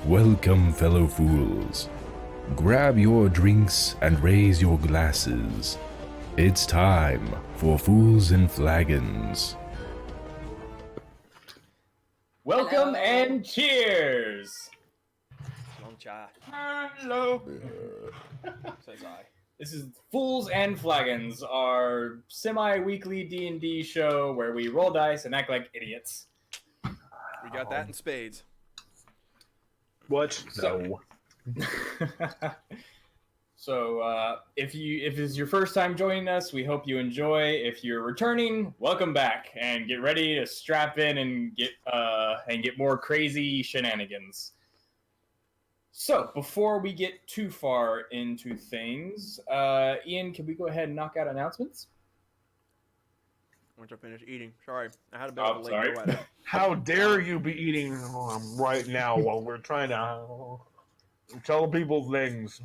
Welcome, fellow fools. Grab your drinks and raise your glasses. It's time for Fools and Flagons. Welcome and cheers! Long cha. Hello. Says I. This is Fools and Flagons, our semi-weekly D&D show where we roll dice and act like idiots. We got that in spades. What? No. So, if it's your first time joining us, we hope you enjoy. If you're returning, welcome back, and get ready to strap in and get more crazy shenanigans. So, before we get too far into things, Ian, can we go ahead and knock out announcements? Once I finish eating. Sorry, I had a bit of a late go at it. How dare you be eating right now while we're trying to tell people things?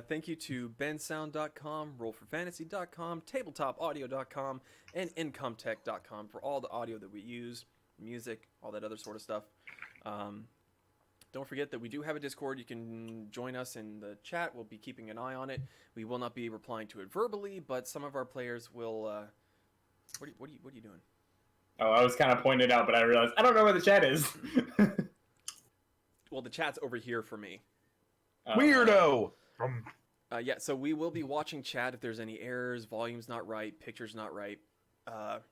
Thank you to bensound.com, rollforfantasy.com, tabletopaudio.com, and incomtech.com for all the audio that we use, music, all that other sort of stuff. Don't forget that we do have a Discord. You can join us in the chat. We'll be keeping an eye on it. We will not be replying to it verbally, but some of our players will. What are you doing? Oh, I was kind of pointing it out, but I realized I don't know where the chat is. Well, the chat's over here for me. Weirdo! Yeah, so we will be watching chat if there's any errors, volume's not right, picture's not right. Let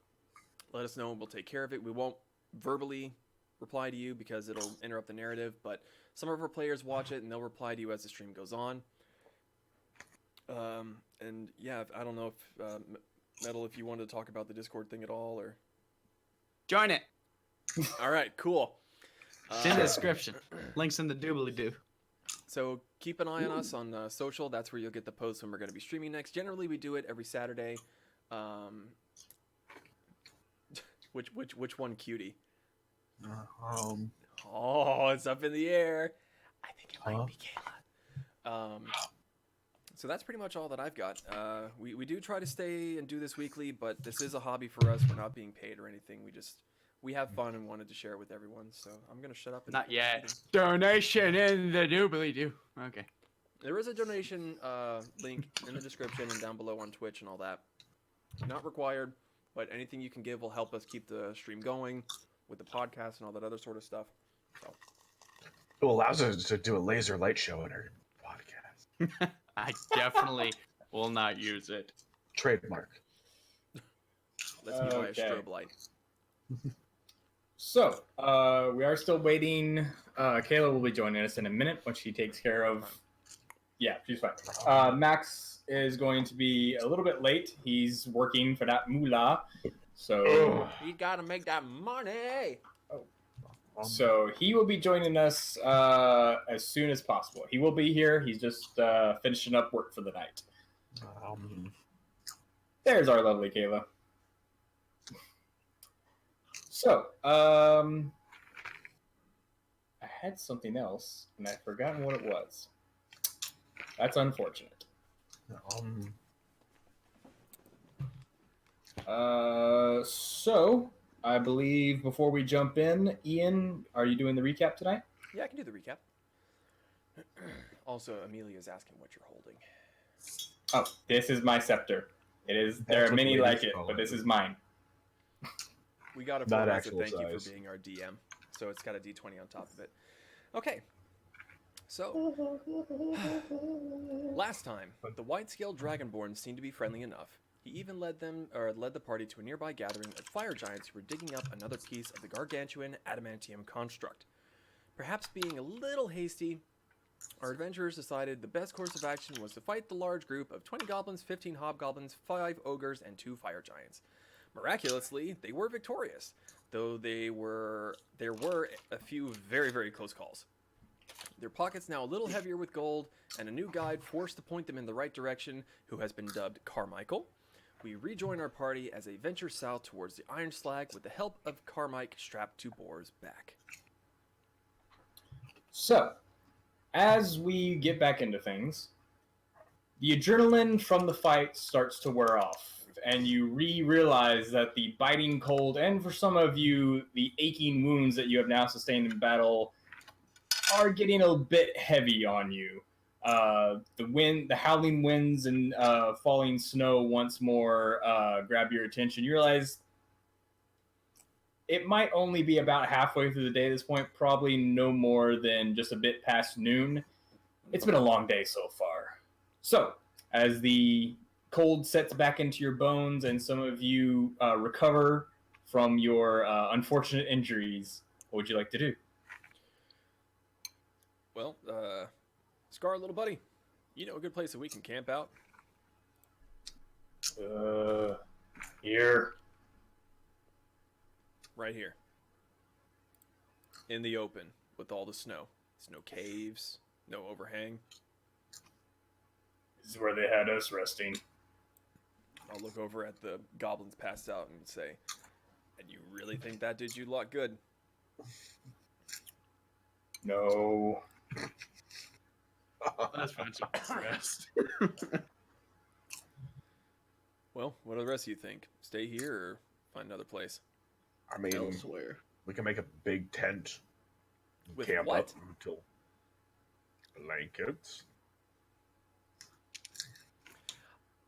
us know and we'll take care of it. We won't verbally reply to you because it'll interrupt the narrative, but some of our players watch it and they'll reply to you as the stream goes on. And yeah, I don't know if Metal, if you wanted to talk about the Discord thing at all, or join it. All right, cool. It's in the description. Links in the doobly-doo. So keep an eye on us on social. That's where you'll get the posts when we're going to be streaming next. Generally, we do it every Saturday. Which one, cutie? Oh, it's up in the air. I think it might be Kayla. So that's pretty much all that I've got. We do try to stay and do this weekly, but this is a hobby for us. We're not being paid or anything. We have fun and wanted to share it with everyone. So I'm gonna shut up. And not yet. Donation in the doobly-doo. Okay. There is a donation link in the description and down below on Twitch and all that. Not required, but anything you can give will help us keep the stream going with the podcast and all that other sort of stuff. So. It allows us to do a laser light show in our podcast. I definitely will not use it. Trademark. Let's be by a strobe light. So, we are still waiting. Kayla will be joining us in a minute when she takes care of... Yeah, she's fine. Max is going to be a little bit late. He's working for that moolah. So... You gotta make that money! So, he will be joining us as soon as possible. He will be here. He's just finishing up work for the night. There's our lovely Kayla. So, I had something else, and I've forgotten what it was. That's unfortunate. So, I believe before we jump in, Ian, are you doing the recap tonight? Yeah, I can do the recap. Also, Amelia's asking what you're holding. Oh, this is my scepter. It is. There are many like it, but this is mine. We got it for us, so thank you for being our DM. So it's got a D20 on top of it. Okay. So, last time, the white-scaled dragonborn seemed to be friendly enough. He even led the party to a nearby gathering of fire giants who were digging up another piece of the gargantuan adamantium construct. Perhaps being a little hasty, our adventurers decided the best course of action was to fight the large group of 20 goblins, 15 hobgoblins, 5 ogres, and 2 fire giants. Miraculously, they were victorious, though there were a few very, very close calls. Their pockets now a little heavier with gold, and a new guide forced to point them in the right direction, who has been dubbed Carmichael. We rejoin our party as they venture south towards the Iron Slag with the help of Carmike strapped to Boar's back. So, as we get back into things, the adrenaline from the fight starts to wear off, and you realize that the biting cold, and for some of you, the aching wounds that you have now sustained in battle are getting a bit heavy on you. The howling winds and falling snow once more grab your attention. You realize it might only be about halfway through the day at this point, probably no more than just a bit past noon. It's been a long day so far. So, as the cold sets back into your bones and some of you recover from your unfortunate injuries, what would you like to do? Well, Scar, little buddy, you know a good place that we can camp out? Here. Right here. In the open, with all the snow. There's no caves, no overhang. This is where they had us resting. I'll look over at the goblins passed out and say, and you really think that did you lot good? No. That's fine. Rest. Well, what do the rest of you think? Stay here or find another place? I mean, Elsewhere. we can make a big tent. With Camp what? up until blankets.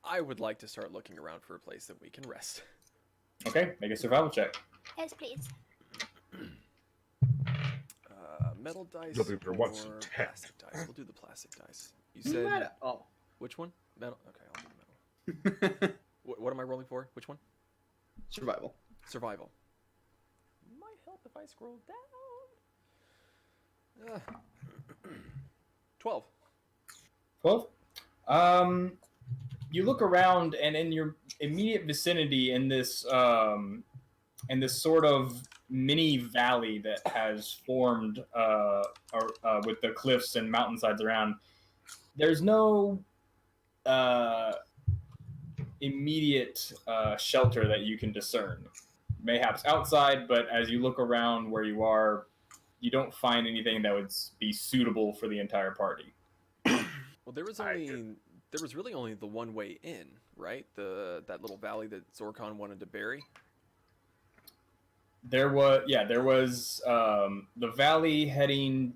I would like to start looking around for a place that we can rest. Okay, make a survival check. Yes, please. Metal dice Looking for what's or tent. plastic dice? We'll do the plastic dice. You said Oh. which one? Metal. Okay, I'll do metal. What am I rolling for? Which one? Survival. Survival. Might help if I scroll down. 12. 12? You look around, and in your immediate vicinity, in this sort of mini valley that has formed with the cliffs and mountainsides around, there's no immediate shelter that you can discern. Mayhaps outside, but as you look around where you are, you don't find anything that would be suitable for the entire party. Well, there was really only the one way in, right? That little valley that Zorkon wanted to bury. There was the valley heading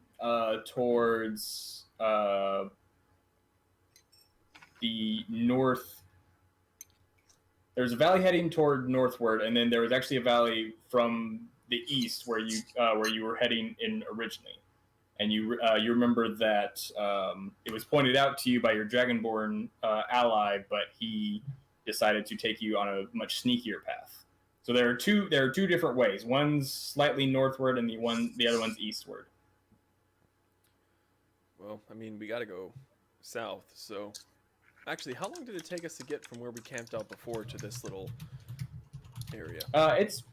towards the north. There's a valley heading toward northward, and then there was actually a valley from the east where you were heading in originally. And you remember that it was pointed out to you by your Dragonborn ally, but he decided to take you on a much sneakier path. So there are two different ways. One's slightly northward, and the other one's eastward. Well, I mean, we got to go south. So, actually, how long did it take us to get from where we camped out before to this little area? It's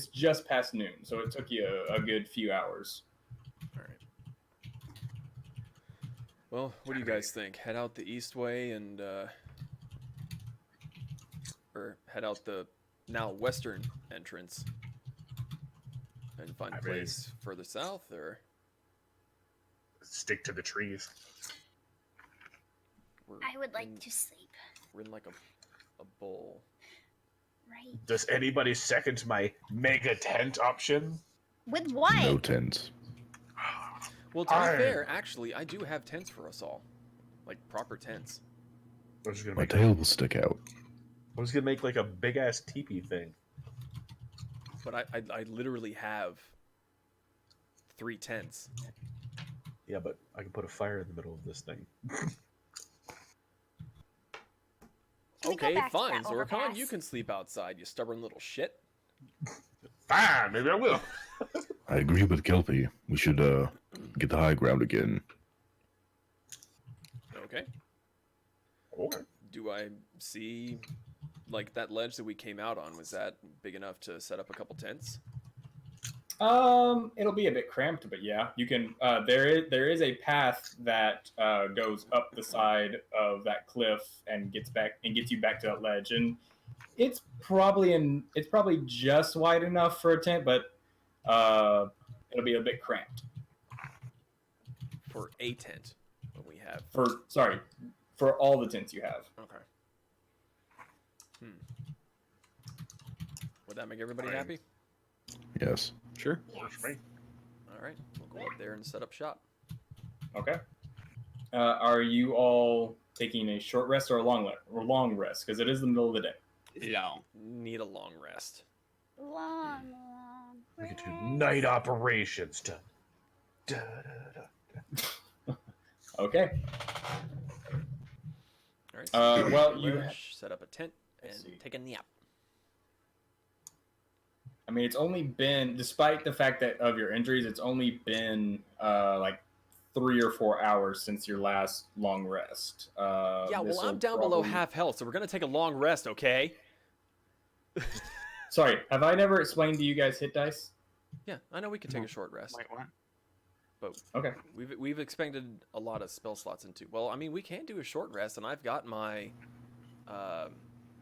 just past noon, so it took you a good few hours. All right. Well, what do you guys think? Head out the east way and or head out the now western entrance and find a place further south, or Stick to the trees. I would like to sleep. We're in like a bowl. Right. Does anybody second my mega tent option? With what? No tent. Well, to be fair, actually, I do have tents for us all, like proper tents. I was gonna My make. tail will stick out. I was gonna make like a big ass teepee thing. But I literally have 3 tents. Yeah, but I can put a fire in the middle of this thing. Can we go Okay, back to fine, that Zorkon, overpass? you can sleep outside, you stubborn little shit. Fine, maybe I will. I agree with Kelpie. We should get the high ground again. Okay. Okay. Do I see, like, that ledge that we came out on, was that big enough to set up a couple tents? It'll be a bit cramped, but yeah, you can. There is a path that goes up the side of that cliff and gets you back to that ledge, and it's probably just wide enough for a tent, but it'll be a bit cramped. For a tent, what we have. For all the tents you have. Okay. Would that make everybody happy? Yes. Sure. Works for me. All right, we'll go up there and set up shop. Okay. Are you all taking a short rest or a long rest? Because it is the middle of the day. No. Need a long rest. Long. We can do night operations. Da, da, da. Okay. All right. Well, you set up a tent and see. take a nap. I mean, it's only been, despite the fact that of your injuries, it's only been like 3 or 4 hours since your last long rest. Yeah, well, I'm down below half health, so we're gonna take a long rest, okay? Sorry, have I never explained to you guys hit dice? Yeah, I know we can take a short rest, Wait, what? but Okay. we've expended a lot of spell slots into. Well, I mean, we can do a short rest, and I've got my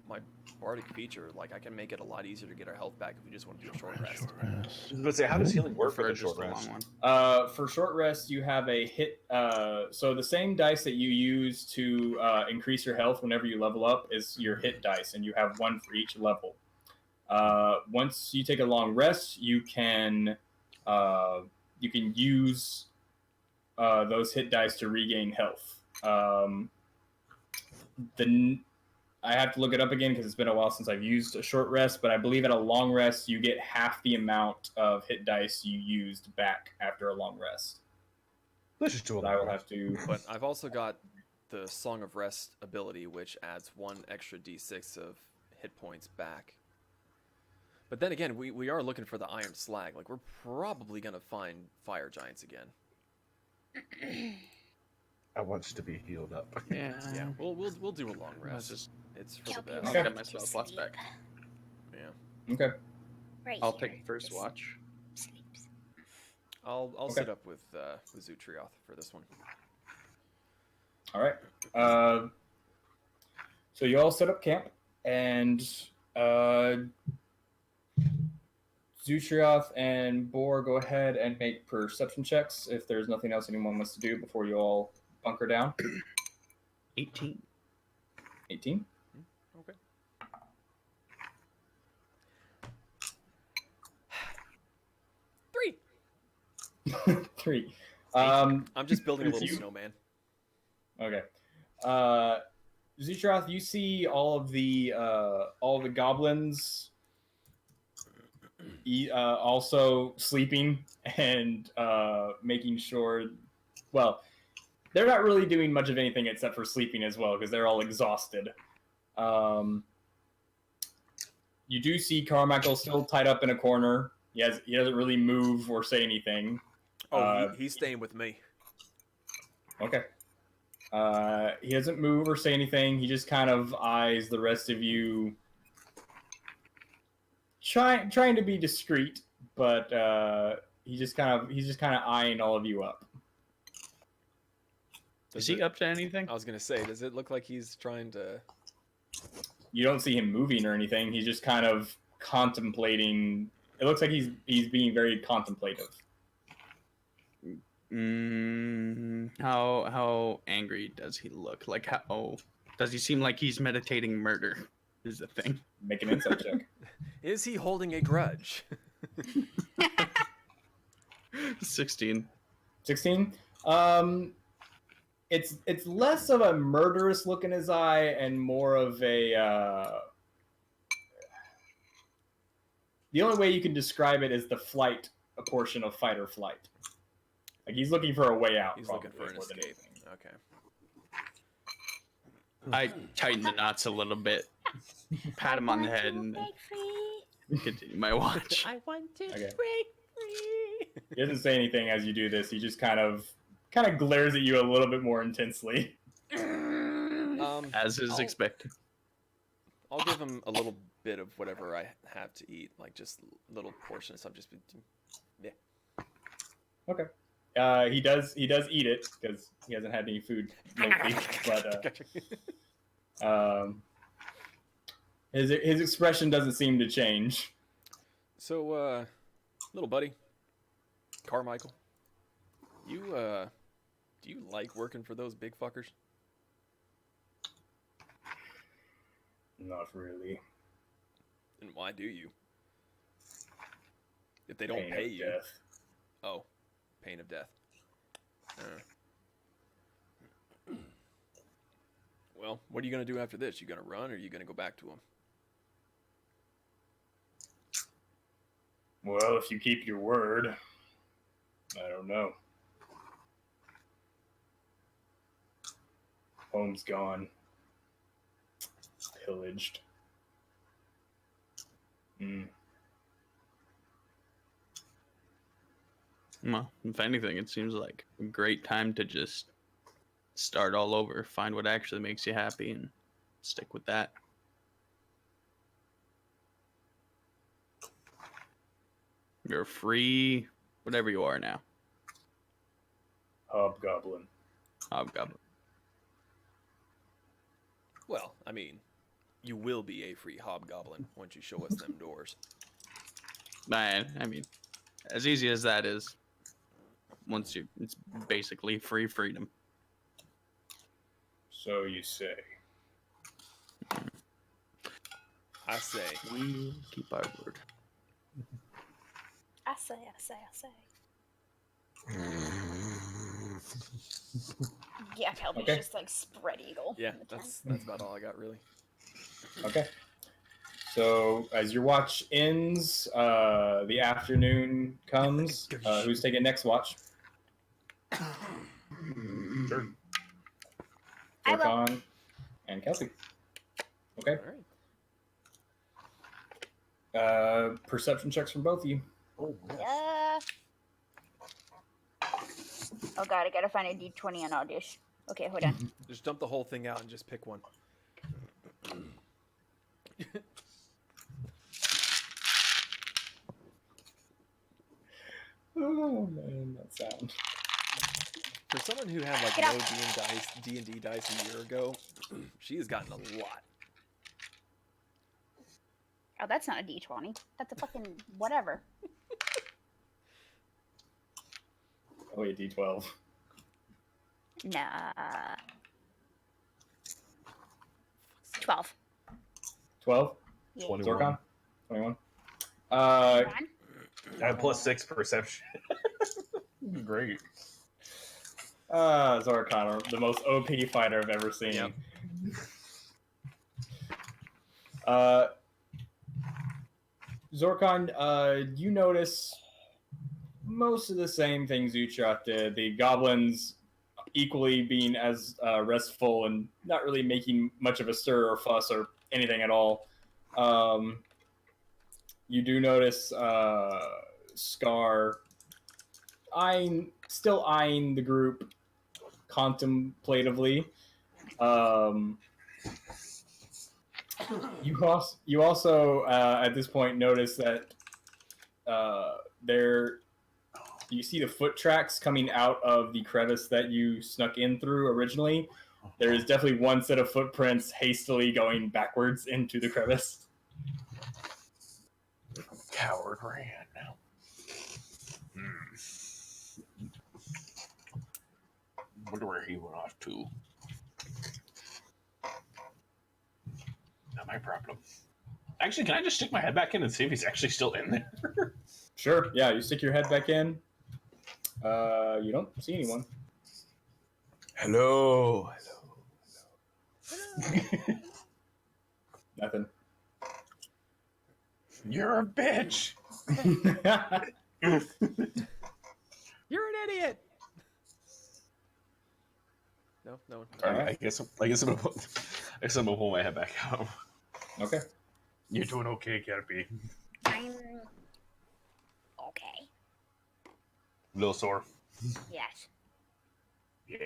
my bardic feature. Like, I can make it a lot easier to get our health back if we just want to do a short rest. I was gonna say, how does healing work for Prefer the short just a rest? long one. For short rest, you have a hit. So the same dice that you use to increase your health whenever you level up is your hit dice, and you have one for each level. Once you take a long rest, you can use those hit dice to regain health. I have to look it up again because it's been a while since I've used a short rest, but I believe at a long rest you get half the amount of hit dice you used back after a long rest. Let's just do it. But I will have to. But I've also got the Song of Rest ability, which adds 1 extra d6 of hit points back. But then again, we are looking for the Iron Slag. Like, we're probably gonna find fire giants again. I want to be healed up. Yeah. Yeah, we'll do a long rest. just- It's for the Kelpie best. will Okay. I'll get to myself sleep. lost back. Yeah, Okay. Right I'll here. take first watch. Sleeps. I'll Okay. sit up with Zutrioth for this one. All right. So you all set up camp, and Zutrioth and Boar, go ahead and make perception checks if there's nothing else anyone wants to do before you all bunker down. 18. 18. Okay. Three. 3. I'm just building a if little you- snowman. Okay. Zutroth, you see all of the goblins also sleeping and making sure. Well, they're not really doing much of anything except for sleeping as well because they're all exhausted. You do see Carmichael still tied up in a corner. He doesn't really move or say anything. Oh, he's staying with me. Okay. He doesn't move or say anything. He just kind of eyes the rest of you, trying to be discreet, but he's just kind of eyeing all of you up. Is he up to anything? I was gonna say, does it look like he's trying to? You don't see him moving or anything. He's just kind of contemplating. It looks like he's being very contemplative. How angry does he look? Like, how does he seem like he's meditating murder? Is the thing. Make an insight check. Is he holding a grudge? 16. 16. It's less of a murderous look in his eye and more of a. The only way you can describe it is the flight portion of fight or flight. Like he's looking for a way out. He's looking for probably, an more than escape. anything. Okay. I tighten the knots a little bit, pat him on the head, and Break free. continue my watch. I want to Okay. break free. He doesn't say anything as you do this. He just kind of glares at you a little bit more intensely. As is I'll- expected. I'll give him a little bit of whatever I have to eat, like just little portion of stuff. Just yeah. Okay. He does eat it because he hasn't had any food lately. But his expression doesn't seem to change. So, little buddy, Carmichael, you do you like working for those big fuckers? Not really. And why do you? If they don't Pain pay of you. death. Oh, pain of death. Well, what are you gonna do after this? You gonna run, or are you gonna go back to them? Well, if you keep your word, I don't know. Home's gone. Pillaged. Well, if anything, it seems like a great time to just start all over, find what actually makes you happy, and stick with that. You're free, whatever you are now. Hobgoblin. Hobgoblin. Well, I mean, you will be a free hobgoblin once you show us them doors. Man, I mean, as easy as that is, it's basically free freedom. So you say. I say, We keep our word. I say. Yeah, Kelby's Okay. just like spread eagle. yeah, in the tent. that's about all I got really. Okay. So as your watch ends, the afternoon comes. Who's taking next watch? Sure. I will. Zorkon and Kelsey. Okay. All right. Perception checks from both of you. Oh, yes. Yeah. Oh god, I gotta find a D20 on Audish. Okay, hold on. Just dump the whole thing out and just pick one. Oh man, that sound. For someone who had like Get no out. D&D dice a year ago, she has gotten a lot. Oh, that's not a D20. That's a fucking whatever. Oh wait, D12. Nah. 12. 12? Yeah. 21. Zorkon? 21? Ron? I have +6 perception. Great. Zorkon, the most OP fighter I've ever seen. Yep. Zorkon, you notice most of the same things Utrecht did. The goblins equally being as restful and not really making much of a stir or fuss or anything at all. You do notice Scar still eyeing the group contemplatively. You also at this point notice that you see the foot tracks coming out of the crevice that you snuck in through originally. There is definitely one set of footprints hastily going backwards into the crevice. Coward ran. Wonder where he went off to. Not my problem. Actually, can I just stick my head back in and see if he's actually still in there? Sure, yeah, you stick your head back in. You don't see anyone. Hello. Nothing. You're a bitch. You're an idiot. No, no one. All right, Alright. I guess I'm gonna pull my head back out. Okay. You're doing okay, Caterpie. I'm okay. A little sore. Yes, Yeah.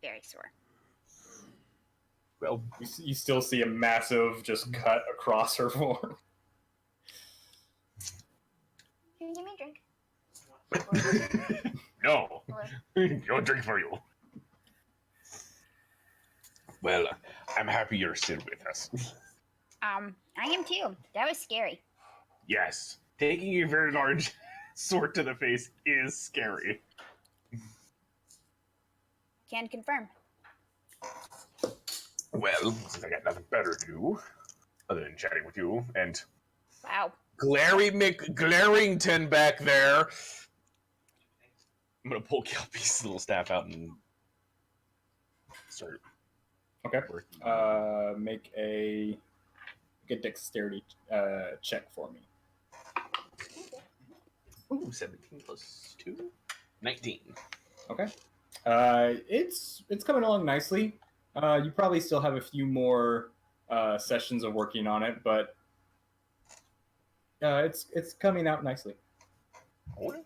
very sore. Well, You still see a massive just cut across her form. Can you give me a drink? no. Or- No drink for you. Well, I'm happy you're still with us. I am too. That was scary. Yes. Taking a very large sword to the face is scary. Can confirm. Well, since I got nothing better to do other than chatting with you and Wow. Glary McGlarington back there. I'm gonna pull Kelpie's little staff out and start. Okay. working. Make a dexterity check for me. Ooh, 17 plus 2? 19. Okay. It's coming along nicely. You probably still have a few more sessions of working on it, but it's coming out nicely. Alright.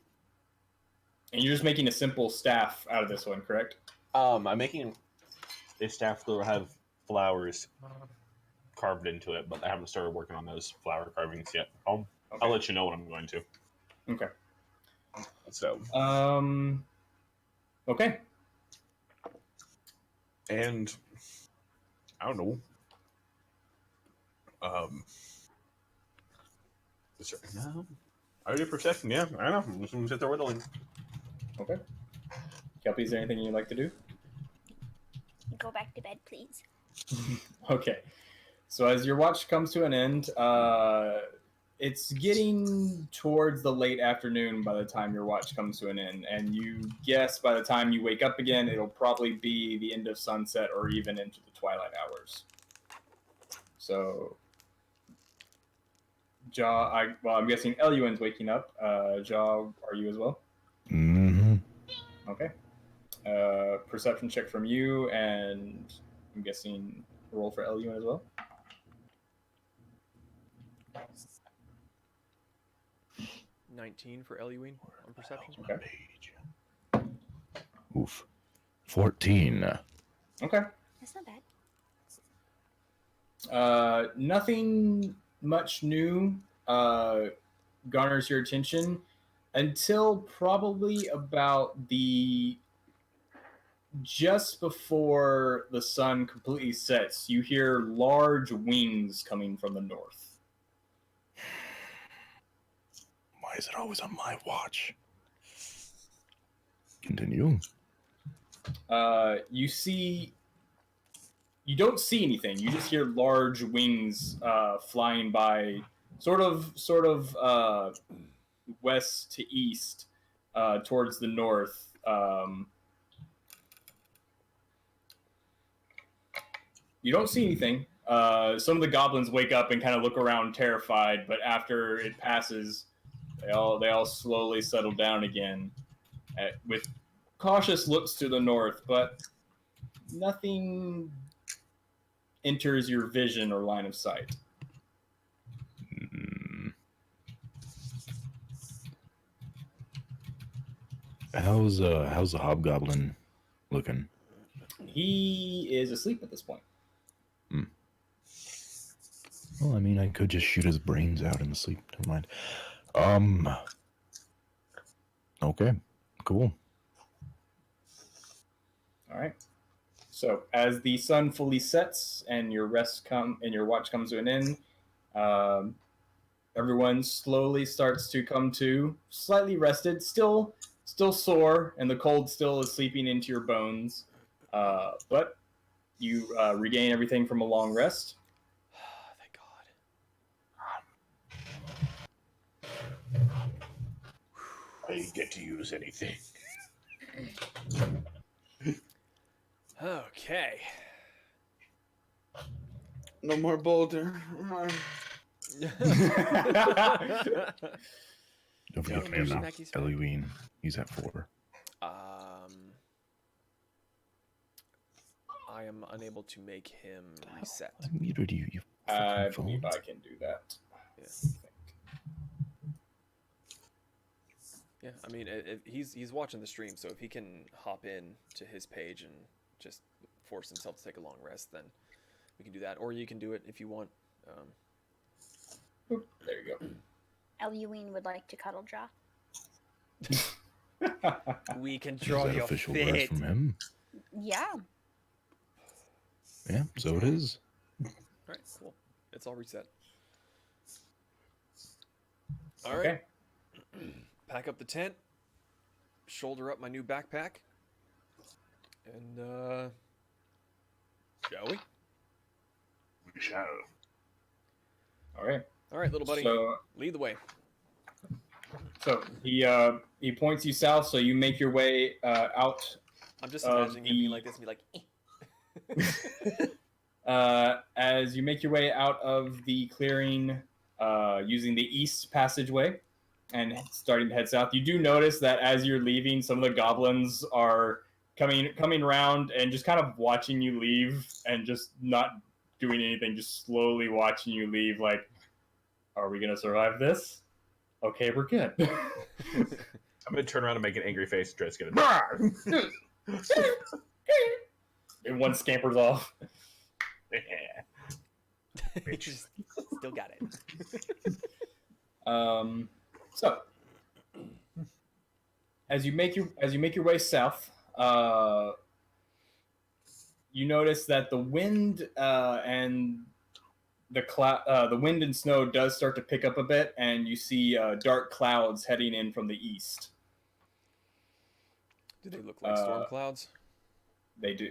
And you're just making a simple staff out of this one, correct? I'm making a staff that will have flowers carved into it, but I haven't started working on those flower carvings yet. I'll let you know when I'm going to. Okay. So, Okay. And I don't know. No. I already perception, yeah. I know. I'm just gonna sit there whittling. Okay. Kelpie, is there anything you'd like to do? Go back to bed, please. Okay. So as your watch comes to an end, it's getting towards the late afternoon by the time your watch comes to an end, and you guess by the time you wake up again, it'll probably be the end of sunset or even into the twilight hours. So, I'm guessing Eluin's waking up. Jaw, are you as well? Mm-hmm. Okay. Perception check from you, and I'm guessing roll for Eluin as well. $19 for Eluine on perception. Okay. Oof. 14. Okay. That's not bad. Nothing much new garners your attention until probably about just before the sun completely sets. You hear large wings coming from the north. Why is it always on my watch? Continue. You don't see anything. You just hear large wings flying by, sort of west to east, towards the north. You don't see anything. Some of the goblins wake up and kind of look around terrified, but after it passes, they all slowly settle down again, with cautious looks to the north, but nothing enters your vision or line of sight. How's the hobgoblin looking? He is asleep at this point. Well, I mean, I could just shoot his brains out in the sleep. Never mind. Okay, cool. All right. So as the sun fully sets and your watch comes to an end, everyone slowly starts to come to, slightly rested, still sore, and the cold still is seeping into your bones. But you regain everything from a long rest. Thank God. I didn't get to use anything. Okay. No more boulder. Don't forget to there's use Snacky's back. Eluine. He's at 4. I am unable to make him reset. I muted you. You I fucking believe phone. I can do that. Yeah. Yeah, I mean, he's watching the stream, so if he can hop in to his page and just force himself to take a long rest, then we can do that. Or you can do it if you want. Boop, there you Eluine would like to cuddle Jaw. go. We Is control that your official word fate. from him? Yeah. Yeah, so it is. All right, cool. It's all reset. All Okay. right. Pack up the tent. Shoulder up my new backpack. And, shall we? We shall. All right. All right, little buddy. So, Lead the way. so he points you south. So you make your way out. I'm just imagining him being the- like this and be like, As you make your way out of the clearing, using the east passageway, and starting to head south, you do notice that as you're leaving, some of the goblins are coming around and just kind of watching you leave, and just not doing anything, just slowly watching you leave. Like, are we gonna survive this? Okay, we're good. I'm gonna turn around and make an angry face and try to get it. And one scampers off. just still got it. So, as you make your way south, you notice that the wind and the wind and snow does start to pick up a bit, and you see dark clouds heading in from the east. Do they look like storm clouds? They do.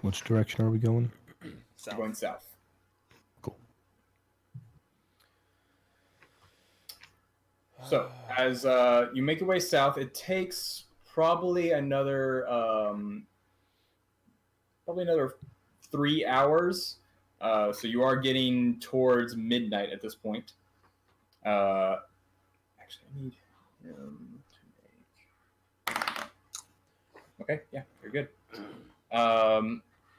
Which direction are we going? South. Going south. Cool. So, as you make your way south, it takes probably another 3 hours. So you are getting towards midnight at this point. Actually, I need him to make. Okay, yeah, you're good.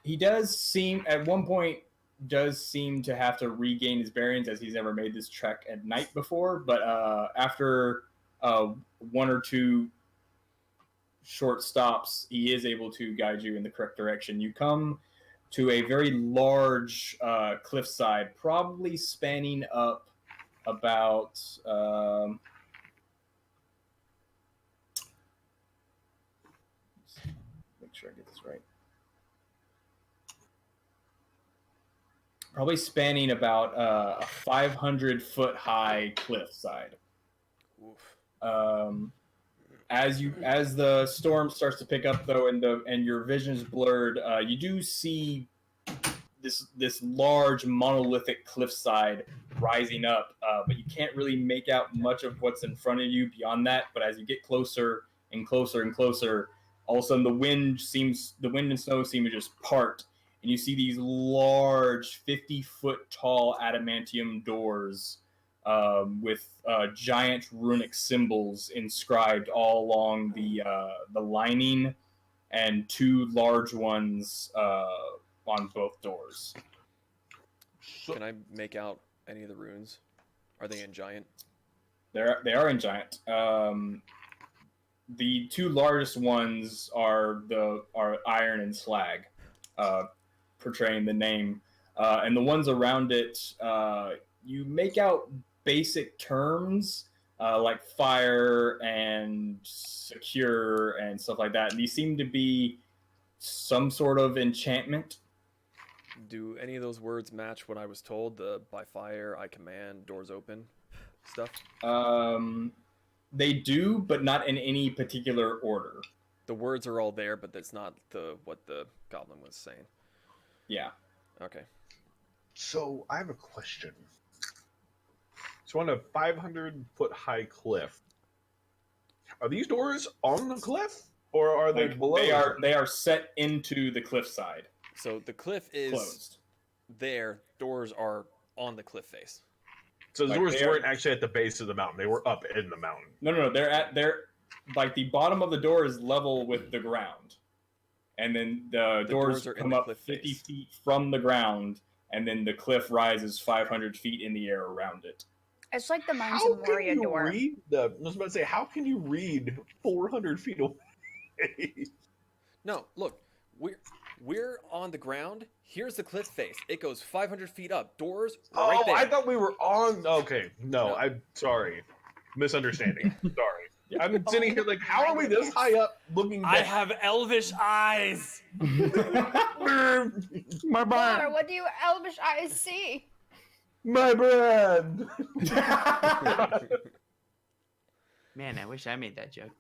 He does seem at one point to have to regain his bearings, as he's never made this trek at night before. But after one or two short stops, he is able to guide you in the correct direction. You come to a very large cliffside, probably spanning up about make sure I get this right. Probably spanning about a 500-foot high cliffside. Oof. As the storm starts to pick up, though, and your vision is blurred, you do see this large monolithic cliffside rising up, but you can't really make out much of what's in front of you beyond that. But as you get closer and closer and closer, all of a sudden the wind and snow seem to just part, and you see these large 50-foot tall adamantium doors with giant runic symbols inscribed all along the lining, and two large ones on both doors. Can I make out any of the runes? Are they in giant? They are in giant. The two largest ones are Iron and Slag, portraying the name, and the ones around it, you make out basic terms like fire and secure and stuff like that. And these seem to be some sort of enchantment. Do any of those words match what I was told? The by fire, I command, doors open stuff? They do, but not in any particular order. The words are all there, but that's not what the goblin was saying. Yeah. Okay. So I have a question. So on a 500-foot high cliff, are these doors on the cliff, or are they Like, below? they are set into the cliffside. So the cliff is Closed. there. Doors are on the cliff face. So the like, doors they are- weren't actually at the base of the mountain; they were up in the mountain. No. They're like the bottom of the door is level with the ground, and then the doors doors are in come the up cliff 50 face. feet from the ground, and then the cliff rises 500 feet in the air around it. It's like the Mines How of can Moria you door. read the? I was about to say, how can you read 400 feet away? No, look, we're on the ground. Here's the cliff face. It goes 500 feet up. Doors right there. I thought we were on. Okay, no, No. I'm sorry, misunderstanding. Sorry. I'm Oh, sitting here like, how are we this high up looking I down? have elvish eyes. My Or what do you elvish eyes see? My bread. Man, I wish I made that joke.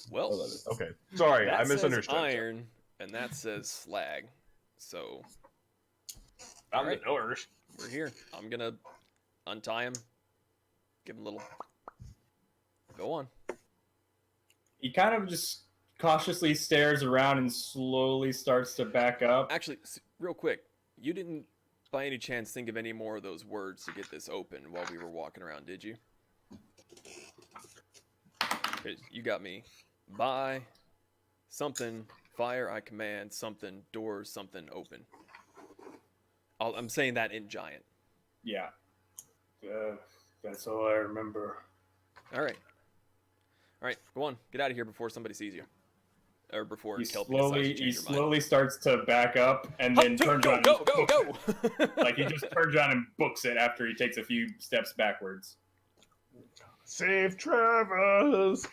Well, Okay, sorry, that I says misunderstood. iron, and that says slag. So Out Alright. the doors. we're here. I'm gonna untie him. Give him a little. Go on. He kind of just cautiously stares around and slowly starts to back up. Actually, real quick, you didn't by any chance think of any more of those words to get this open while we were walking around, did you? 'Cause you got me. By something, fire I command, something, doors, something, open. I'm saying that in giant. Yeah. That's all I remember. All right. All right, go on. Get out of here before somebody sees you. Or before He Kelpie decides to slowly change your mind. slowly starts to back up and then turns go, around. go, and go, books go, it. Like he just turns around and books it after he takes a few steps backwards. Safe travels.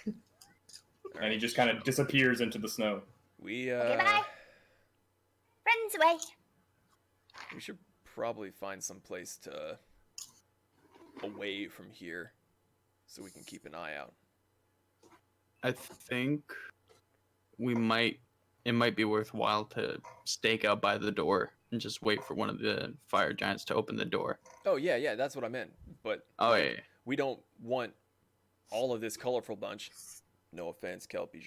And he just kind of disappears into the snow. We Okay, bye. Friends away. we should probably find some place to away from here so we can keep an eye out. I think it might be worthwhile to stake out by the door and just wait for one of the fire giants to open the door. Oh yeah, that's what I meant. But Oh yeah. we don't want all of this colorful bunch. No offense, Kelpie,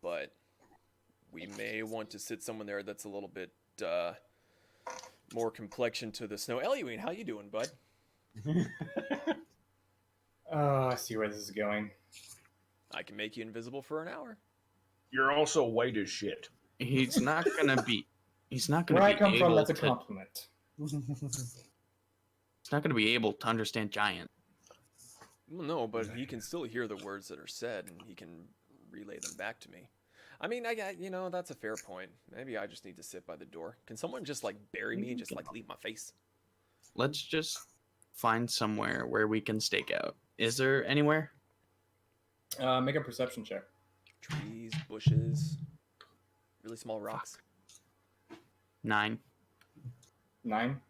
but we may want to sit someone there that's a little bit more complexion to the snow. Eluine, how you doing, bud? Oh, I see where this is going. I can make you invisible for an hour. You're also white as shit. He's not gonna be. He's not gonna Where be I come able from, that's a to. compliment. He's not gonna be able to understand giant. Well, no, but he can still hear the words that are said, and he can relay them back to me. I mean, that's a fair point. Maybe I just need to sit by the door. Can someone just like bury me and just like leave my face? Let's just find somewhere where we can stake out. Is there anywhere? Make a perception check. Trees, bushes, really small rocks. 9. 9.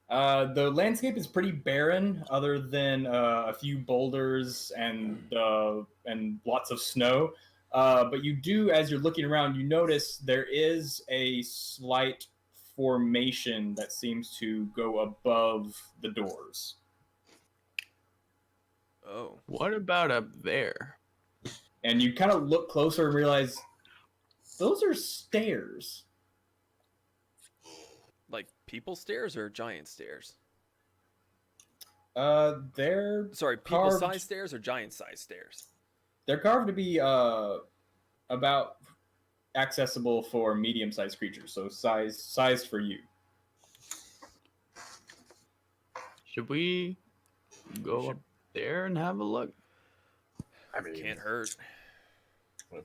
The landscape is pretty barren, other than a few boulders and lots of snow. But you do, as you're looking around, you notice there is a slight formation that seems to go above the doors. Oh, What about up there? And you kind of look closer and realize those are stairs. like people stairs or giant stairs? They're Sorry, Carved. people-sized stairs or giant-sized stairs? they're carved to be about accessible for medium-sized creatures, so sized for you. Should we go should- up there and have a look? I mean, Can't hurt.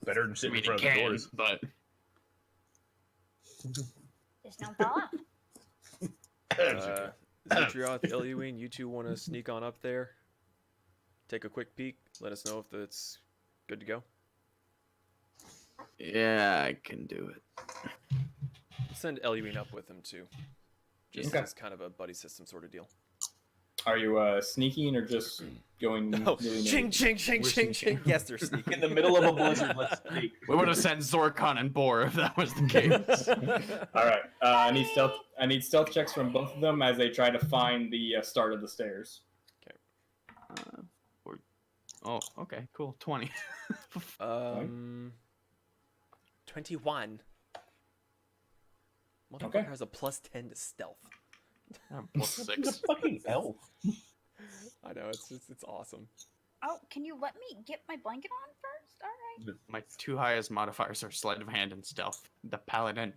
better than I sitting mean, in it front of the can, doors. but Just don't fall off. Zetrioth, Eluine, you two want to sneak on up there? Take a quick peek. Let us know if it's good to go. yeah, I can do it. Send Eluine up with him too. Just Okay. as kind of a buddy system sort of deal. Are you sneaking or just going? Oh, willy-nilly? ching, ching, ching, We're ching, sneaking. ching. Yes, they're sneaking. In the middle of a blizzard, let's sneak. We would have sent Zorkon and Boar if that was the case. All right. I need stealth checks from both of them as they try to find the start of the stairs. Oh, okay, cool. 20. 21. Motherfucker Okay. has a plus 10 to stealth. Plus He's 6. a fucking elf. I know, it's awesome. Oh, can you let me get my blanket on first? My two highest modifiers are sleight of hand and stealth. The paladin.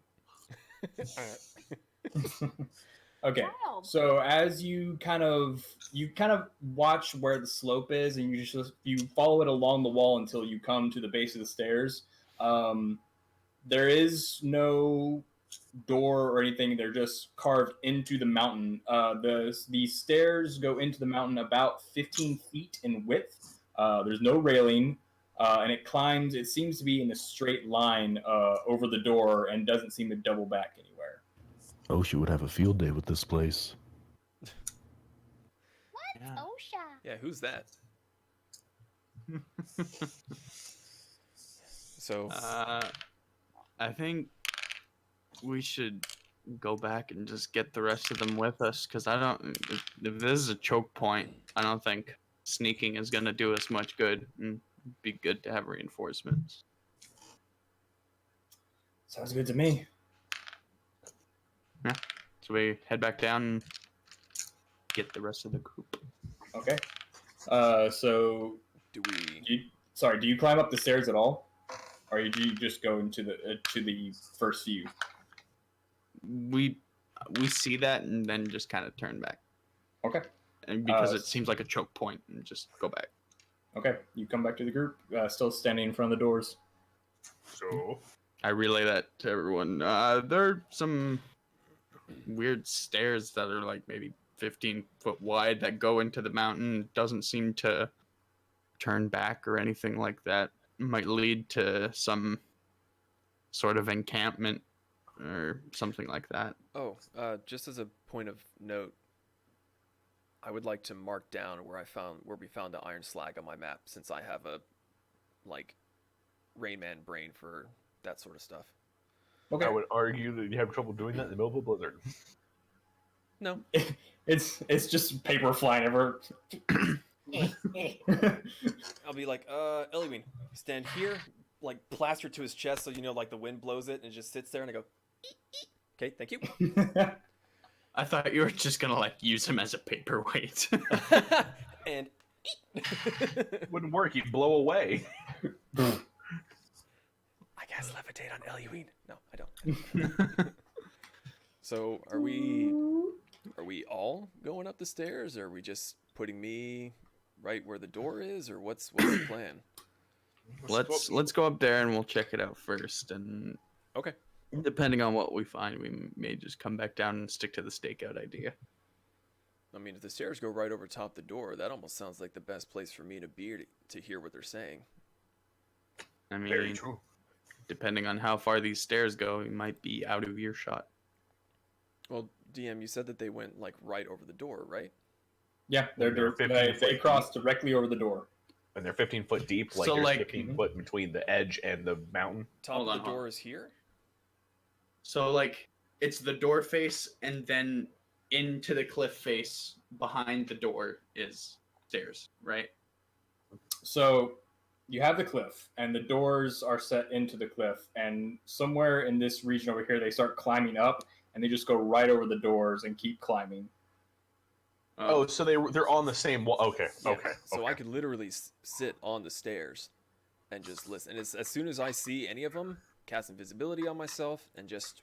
Okay. Wild. So as you kind of watch where the slope is, and you follow it along the wall until you come to the base of the stairs. There is no door or anything. They're just carved into the mountain. The stairs go into the mountain about 15 feet in width. There's no railing, and it climbs. It seems to be in a straight line over the door, and doesn't seem to double back anywhere. Osha would have a field day with this place. What? Yeah. Osha. Yeah, who's that? So, I think we should go back and just get the rest of them with us, because I don't. If this is a choke point, I don't think sneaking is gonna do us much good. And it'd be good to have reinforcements. Sounds good to me. So we head back down and get the rest of the group. Okay. So do we? do you climb up the stairs at all, or do you just go into the to the first view? We see that and then just kind of turn back, Okay. and because it seems like a choke point, and just go back. Okay. You come back to the group, still standing in front of the doors. So I relay that to everyone. There are some weird stairs that are like maybe 15 foot wide that go into the mountain. Doesn't seem to turn back or anything like that. Might lead to some sort of encampment or something like that. Oh, just as a point of note, I would like to mark down where we found the Iron Slag on my map, since I have a Rain Man brain for that sort of stuff. Okay. I would argue that you have trouble doing that in the middle of a blizzard. No. It's just paper flying everywhere. I'll be like, Eliween, stand here, like plaster to his chest, so like the wind blows it and it just sits there, and I go, "Eek, eek." Okay, thank you. I thought you were just gonna like use him as a paperweight. And Wouldn't work. You'd blow away. I guess levitate on Eliween. No, I don't. So are we all going up the stairs, or are we just putting me right where the door is, or what's the plan? Let's go up there and we'll check it out first, and Okay. depending on what we find, we may just come back down and stick to the stakeout idea. I mean, if the stairs go right over top the door, that almost sounds like the best place for me to be to hear what they're saying. I Very mean, true. depending on how far these stairs go, we might be out of earshot. Well, DM, you said that they went like right over the door, right? Yeah, They're 15 they foot cross directly over the door. And they're 15 foot deep. Like So, there's like- 15 foot between the edge and the mountain. Top Hold of on, the hold door on. is here. So like it's the door face, and then into the cliff face behind the door is stairs, right? So you have the cliff, and the doors are set into the cliff, and somewhere in this region over here, they start climbing up, and they just go right over the doors and keep climbing. Oh, so they're on the same wall. Okay, Yeah. okay. So okay. I could literally sit on the stairs and just listen. And as soon as I see any of them, cast invisibility on myself and just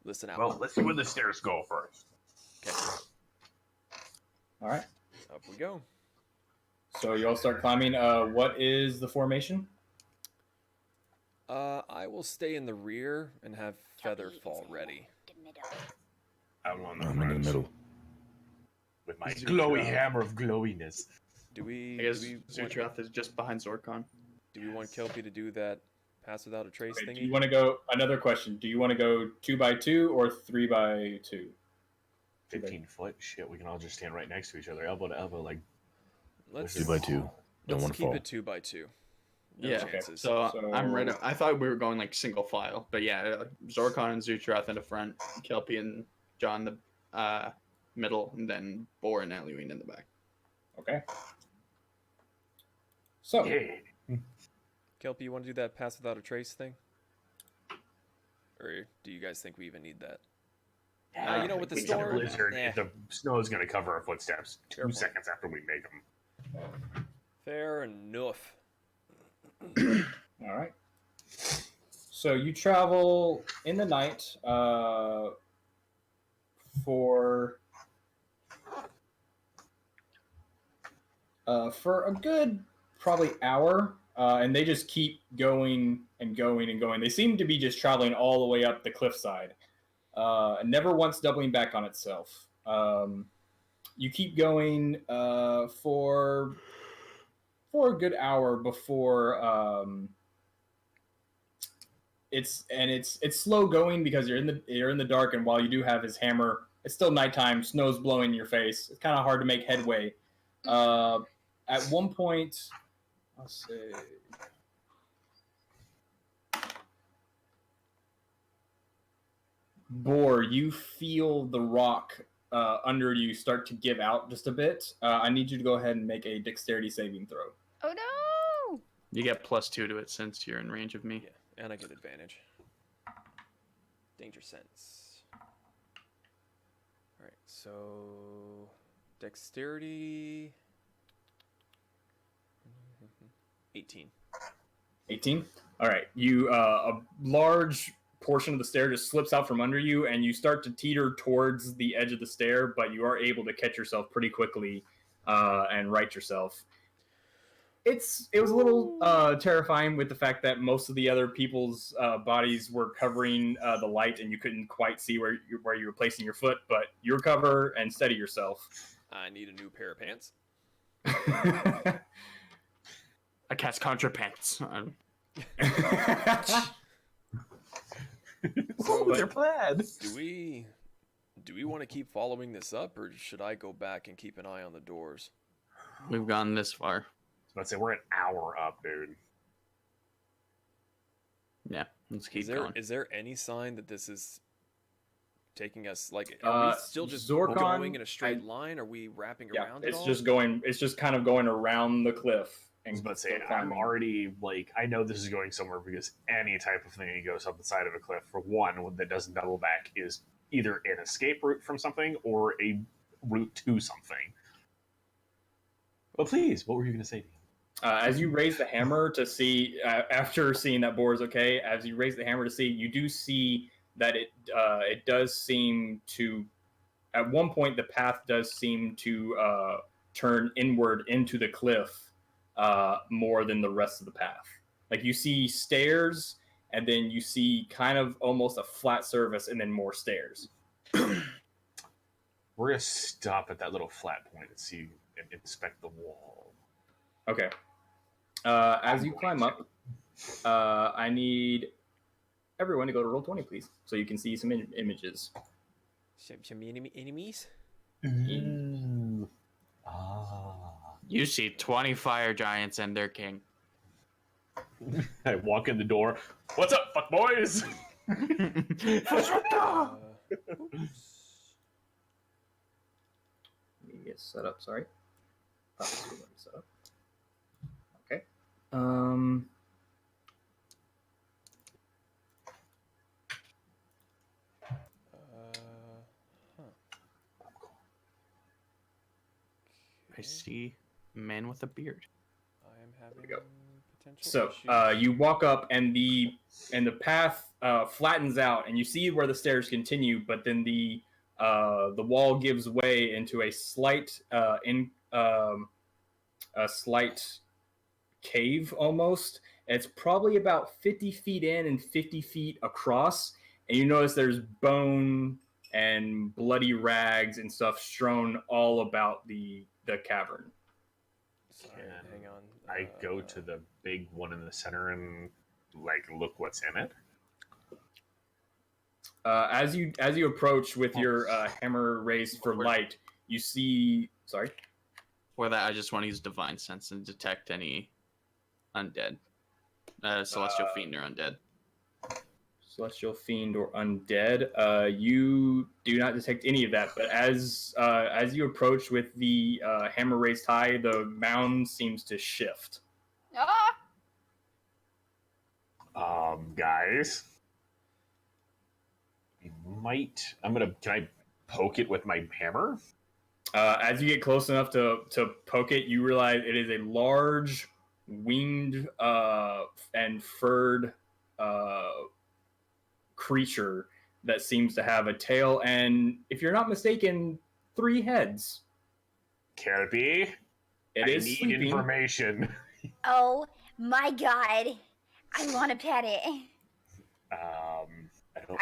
listen out. Well, let's see where the stairs go first. Okay, All right. up we go. So you all start climbing. What is the formation? I will stay in the rear and have Feather Kelpie fall is in ready. the middle. I'm on the I'm in the front middle. with my glowy hammer of glowiness. Do we? I guess do Zutrath is just behind Zorkon. we want Kelpie to do that pass without a trace Okay, do thingy? you want to go? Another question. Do you want to go 2x2 or 3x2? 15 foot? Shit, we can all just stand right next to each other, elbow to elbow, like. Let's 2x2. Don't let's want to keep fall. it 2x2. No Yeah, chances. so I'm right. So- I thought we were going like single file, but yeah, Zorkon and Zutrath in the front, Kelpie and John the middle, and then Boar and Eliween in the back. Okay. So Yeah. Kelpie, you want to do that pass without a trace thing? Or do you guys think we even need that? You know, with the We have a storm, blizzard, eh. the snow is going to cover our footsteps 2 Fair point. seconds after we make them. Fair enough. All right. So you travel in the night for a good probably hour, and they just keep going and going and going. They seem to be just traveling all the way up the cliffside, never once doubling back on itself. You keep going for a good hour before it's slow going because you're in the dark, and while you do have his hammer, it's still nighttime. Snow's blowing in your face. It's kind of hard to make headway. At one point, let's see. Boar, you feel the rock under you start to give out just a bit. I need you to go ahead and make a dexterity saving throw. Oh no! You get +2 to it since you're in range of me. Yeah, and I get advantage. Danger sense. All right, so dexterity 18. 18? All right. You a large portion of the stair just slips out from under you, and you start to teeter towards the edge of the stair, but you are able to catch yourself pretty quickly and right yourself. It was a little terrifying with the fact that most of the other people's bodies were covering the light, and you couldn't quite see where you were placing your foot, but you recover and steady yourself. I need a new pair of pants. I cast Contra Pants. So, They're plaid. do we want to keep following this up, or should I go back and keep an eye on the doors? We've gone this far. Let's say we're an hour up, dude. Yeah, let's keep Is there going. is there any sign that this is taking us, like, are we still just Zorkon, going in a straight line? Are we wrapping around it it's all? it's just kind of going around the cliff. I was about to say, still I'm climbing. already, like, I know this is going somewhere because any type of thing that goes up the side of a cliff, for one, that doesn't double back, is either an escape route from something or a route to something. But please, what were you going to say to me? As you raise the hammer to see, after seeing that Boar is okay, as you raise the hammer to see, you do see that it does seem to, at one point, the path does seem to turn inward into the cliff more than the rest of the path. Like, you see stairs, and then you see kind of almost a flat surface, and then more stairs. We're going to stop at that little flat point and see and inspect the wall. Okay. As you climb up, I need everyone to go to roll 20, please, so you can see some images. Some enemies? Ooh. Ah. You see 20 fire giants and their king. I walk in the door. What's up, fuck boys? Oops. Let me get set up, sorry. Set up. Okay. I see man with a beard. I am having we go. potential So issues. you walk up, and the path flattens out, and you see where the stairs continue, but then the wall gives way into a slight cave almost. It's probably about 50 feet in and 50 feet across, and you notice there's bone and bloody rags and stuff strewn all about the cavern. Sorry, Can hang on. I go to the big one in the center and, like, look what's in it? As you approach with your hammer raised for light, you see. Sorry. For that, I just want to use Divine Sense and detect any undead. Celestial Fiend or undead. Celestial Fiend or undead. You do not detect any of that, but as you approach with the hammer raised high, the mound seems to shift. Guys. We might... Can I poke it with my hammer? As you get close enough to poke it, you realize it is a large winged and furred creature that seems to have a tail and, if you're not mistaken, 3 heads. Kirby, It I is need sleeping. information. Oh my god. I want to pet it. I don't.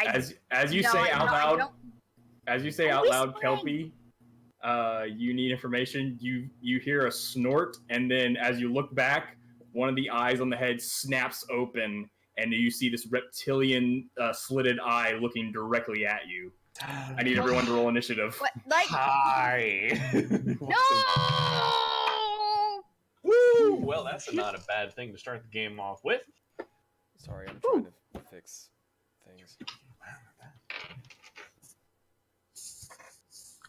As you No, say out no, I loud, don't- as you say I'm out loud, whispering. Kelpie, you need information. You hear a snort, and then as you look back, one of the eyes on the head snaps open, and you see this reptilian slitted eye looking directly at you. I need everyone to roll initiative. What? Like, Hi. no! Woo! Well, that's not a bad thing to start the game off with. Sorry, I'm trying to fix things.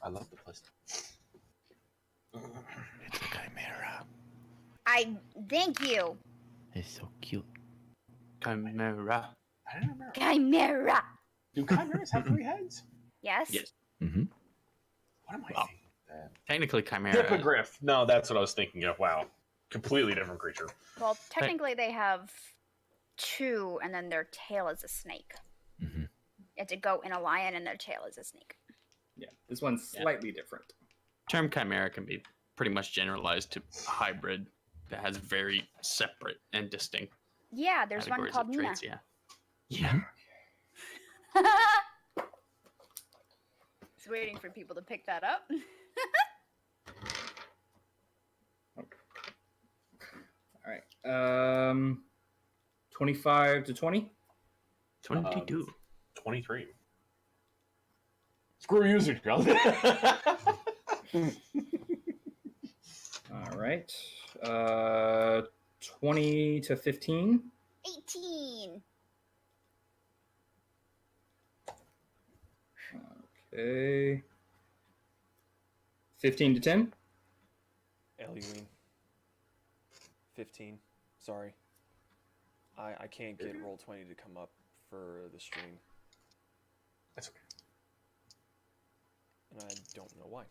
I love the place. It's a chimera. Thank you. It's so cute. Chimera. I don't remember. Chimera. Do chimeras have 3 heads? Yes? Yes. Mm-hmm. What am I Wow. thinking? Then? Technically, chimera. Hippogriff. No, that's what I was thinking of. Wow. Completely different creature. Well, technically they have 2, and then their tail is a snake. Mm-hmm. It's a goat and a lion, and their tail is a snake. Yeah, this one's slightly different. Term chimera can be pretty much generalized to a hybrid that has very separate and distinct Yeah, there's one categories called of Nina. traits. Yeah. Yeah. Just waiting for people to pick that up. All right. 25 to 20. 22. 23. Screw you, Zuko. All right. 20 to 15. 18. Okay. 15 to 10. Eliween. 15. Sorry. I can't get Roll20 to come up for the stream, That's okay. and I don't know why.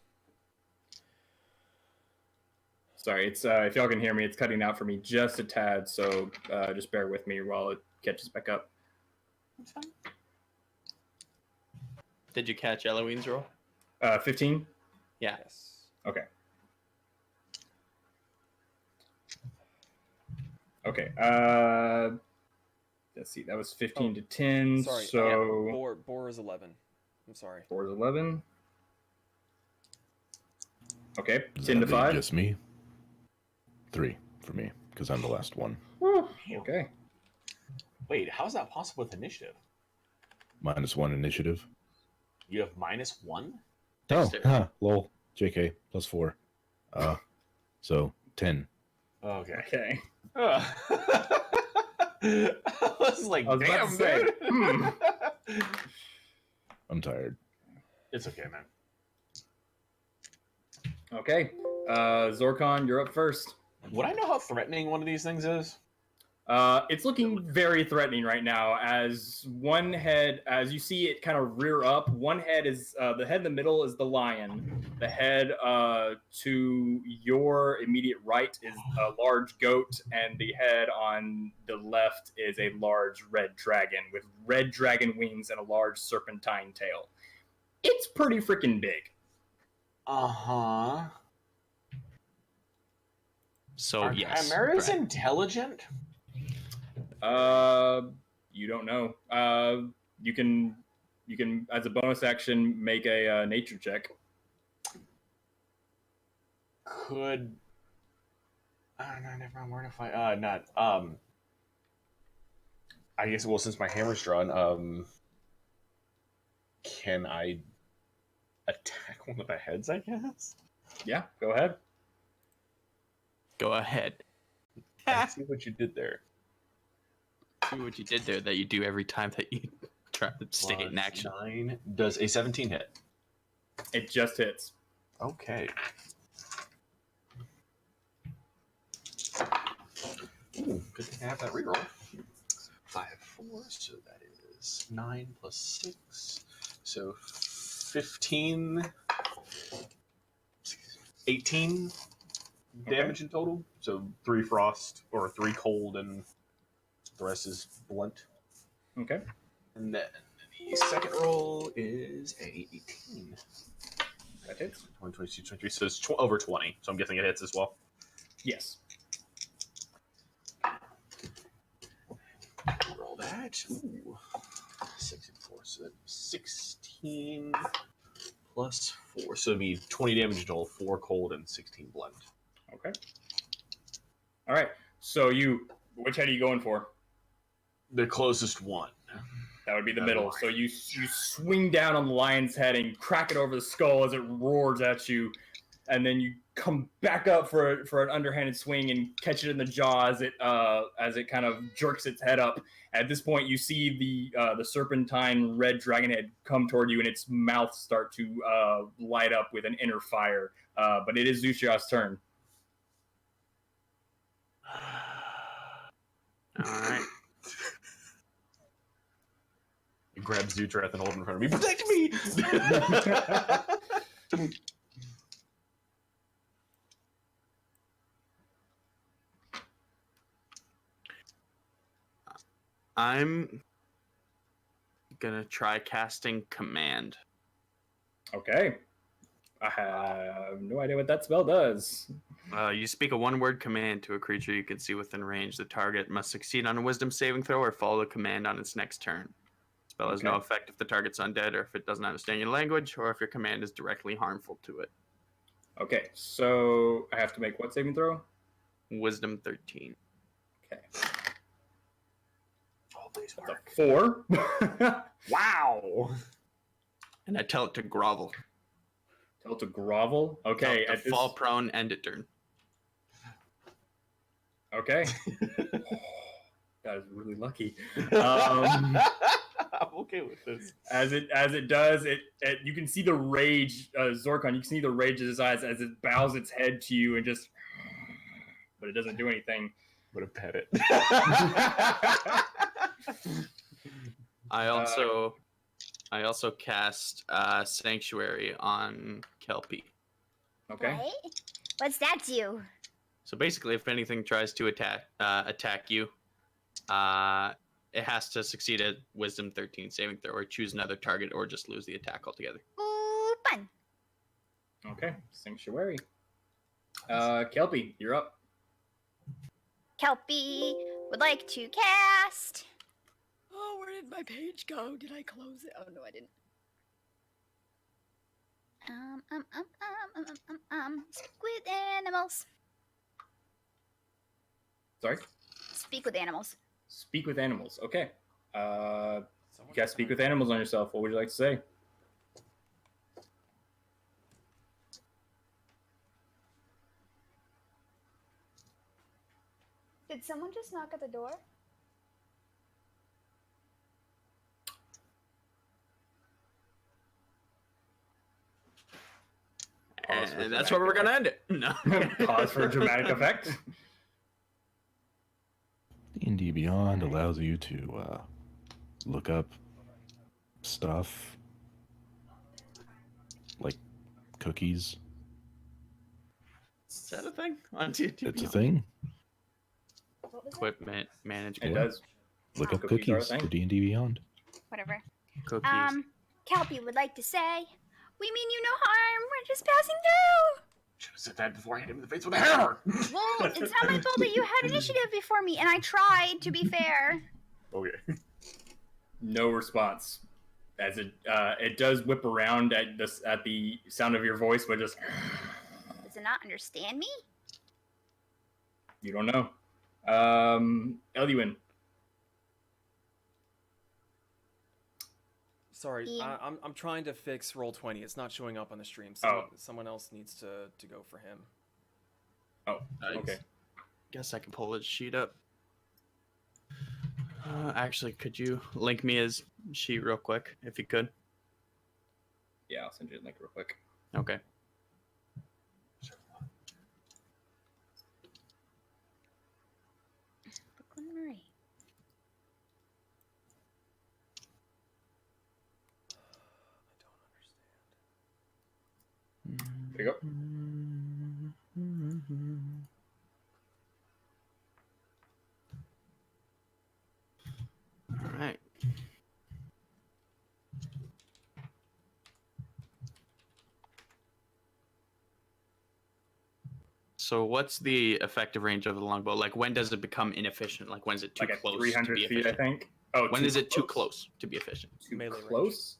Sorry, it's if y'all can hear me, it's cutting out for me just a tad, so just bear with me while it catches back up. That's fine. Did you catch Eloine's roll? 15. Yeah. Yes. Okay. Okay. Let's see. That was 15 to 10. Sorry. So Boar is 11. I'm sorry. 4 is 11. Okay. Does 10 to that leave 5. Just me. 3 for me, because I'm the last one. Okay. Wait, how's that possible with initiative? -1 initiative. You have -1? Oh, Dexterity. lol. JK, +4. So 10. Okay. Okay. I was like, I was about damn, to say, dude. I'm tired. It's okay, man. Okay. Zorkon, you're up first. Would I know how threatening one of these things is? It's looking very threatening right now. As one head, as you see it kind of rear up, one head is the head in the middle is the lion. The head to your immediate right is a large goat, and the head on the left is a large red dragon with red dragon wings and a large serpentine tail. It's pretty freaking big. Uh-huh. So, Are yes. chimeras Brad. intelligent? You don't know. You can as a bonus action make a nature check. Could... no, never mind. Where to find... not... I guess, well, since my hammer's drawn, can I attack one of the heads, I guess? Yeah, go ahead. Go ahead. I see what you did there. See what you did there that you do every time that you try to stay in action. 9. Does a 17 hit? It just hits. Okay. Ooh, good thing I have that reroll. 5, 4, so that is 9 plus 6. So 15, 18 damage in total. So 3 frost or 3 cold, and the rest is blunt. Okay. And then the second roll is a 18. That hits. 20, 22, 23. So it's over 20. So I'm guessing it hits as well. Yes. Roll that. Ooh. 6 and 4. So that's 16 plus 4. So it'd be 20 damage in total, 4 cold and 16 blunt. Okay. All right. So which head are you going for? The closest one. That would be the middle. So you swing down on the lion's head and crack it over the skull as it roars at you, and then you come back up for an underhanded swing and catch it in the jaw as it kind of jerks its head up. At this point, you see the serpentine red dragon head come toward you, and its mouth start to light up with an inner fire. But it is Zushia's turn. All right. He grabs Zutrath and holds him in front of me. Protect me! I'm gonna try casting Command. Okay. I have no idea what that spell does. You speak a one-word command to a creature you can see within range. The target must succeed on a Wisdom saving throw or follow the command on its next turn. Spell has no Okay. effect if the target's undead or if it doesn't understand your language or if your command is directly harmful to it. Okay, so I have to make what saving throw? Wisdom 13. Okay. Oh, please That's a work. 4. Wow! And I tell it to grovel. Tell it to grovel. Okay, Tell it to fall prone, end it turn. Okay. That is really lucky. I'm okay with this. As it does, you can see the rage, Zorkon. You can see the rage in his eyes as it bows its head to you and just, but it doesn't do anything. I'm gonna pet it. I also cast Sanctuary on Kelpie. Okay. What? What's that do? So basically, if anything tries to attack you, it has to succeed a Wisdom 13 saving throw, or choose another target, or just lose the attack altogether. Ooh, fun. Okay. Sanctuary. Kelpie, you're up. Kelpie would like to cast. Oh, where did my page go? Did I close it? Oh no, I didn't. Speak with animals. Sorry. Speak with animals. Speak with animals. Okay. You guys speak with animals on yourself. What would you like to say? Did someone just knock at the door? And that's where we're gonna end it. No. Pause for a dramatic effect. D&D Beyond allows you to look up stuff like cookies. Is that a thing on D&D? It's a thing. What was it? Equipment It management. does. Look up Cookies are a cookies thing. for D&D Beyond. Whatever. Cookies. Kelpie would like to say, we mean you no harm. We're just passing through. Should have said that before I hit him in the face with a hammer. Well, it's not my fault that you had initiative before me, and I tried to be fair. Okay. No response. As it does whip around at the sound of your voice, but just Does it not understand me? you don't know. Eluin. Sorry, Ian. I'm trying to fix Roll20. It's not showing up on the stream. Someone else needs to go for him. Oh, Nice. okay. Guess I can pull his sheet up. Actually, could you link me his sheet real quick, if you could? Yeah, I'll send you a link real quick. Okay. Brooklyn Marie. There you go. So what's the effective range of the longbow? Like, when does it become inefficient? Like, when is it too Like at close to 300 be feet, efficient? I think. Oh, When is it too close to be efficient? Too Melee range. close?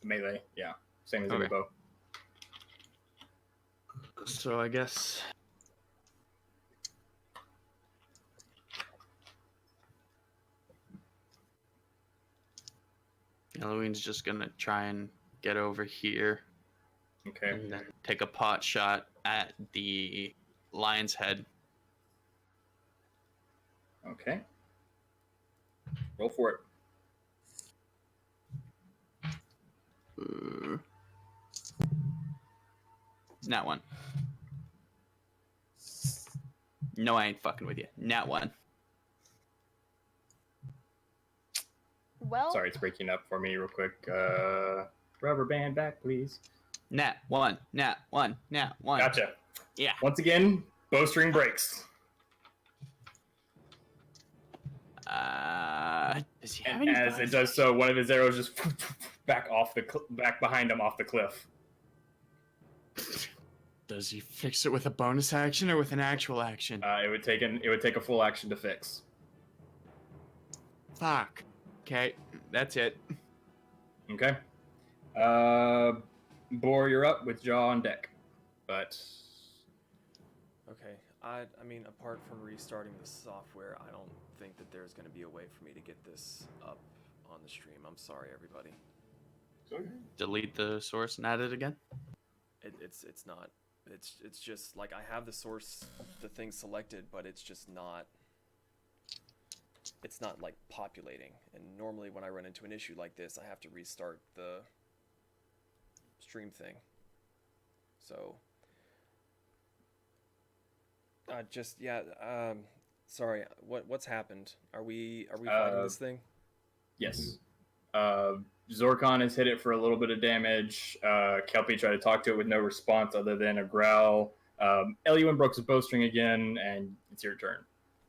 Melee, yeah. Same as any Okay. bow. So I guess Halloween's just gonna try and get over here Okay. and then take a pot shot at the lion's head. Okay. Roll for it. Nat one. No, I ain't fucking with you. Nat one. Well, Sorry, it's breaking up for me real quick. Rubber band back, please. Nat one. Nat one. Nat one. Gotcha. Yeah. Once again, bowstring breaks. Does he have And any as it bonus? does so, one of his arrows just back behind him off the cliff. Does he fix it with a bonus action or with an actual action? It would take a full action to fix. Fuck. Okay, that's it. Okay. Boar, you're up with Jaw on deck. But Okay, I mean, apart from restarting the software, I don't think that there's going to be a way for me to get this up on the stream. I'm sorry, everybody. Delete the source and add it again. It's not. It's just like I have the source, the thing selected, but it's just not. It's not like populating. And normally when I run into an issue like this, I have to restart the stream thing. So. Sorry. What's happened? Are we fighting this thing? yes. Zorkon has hit it for a little bit of damage. Kelpie tried to talk to it with no response other than a growl. Eluin broke his bowstring again, and it's your turn.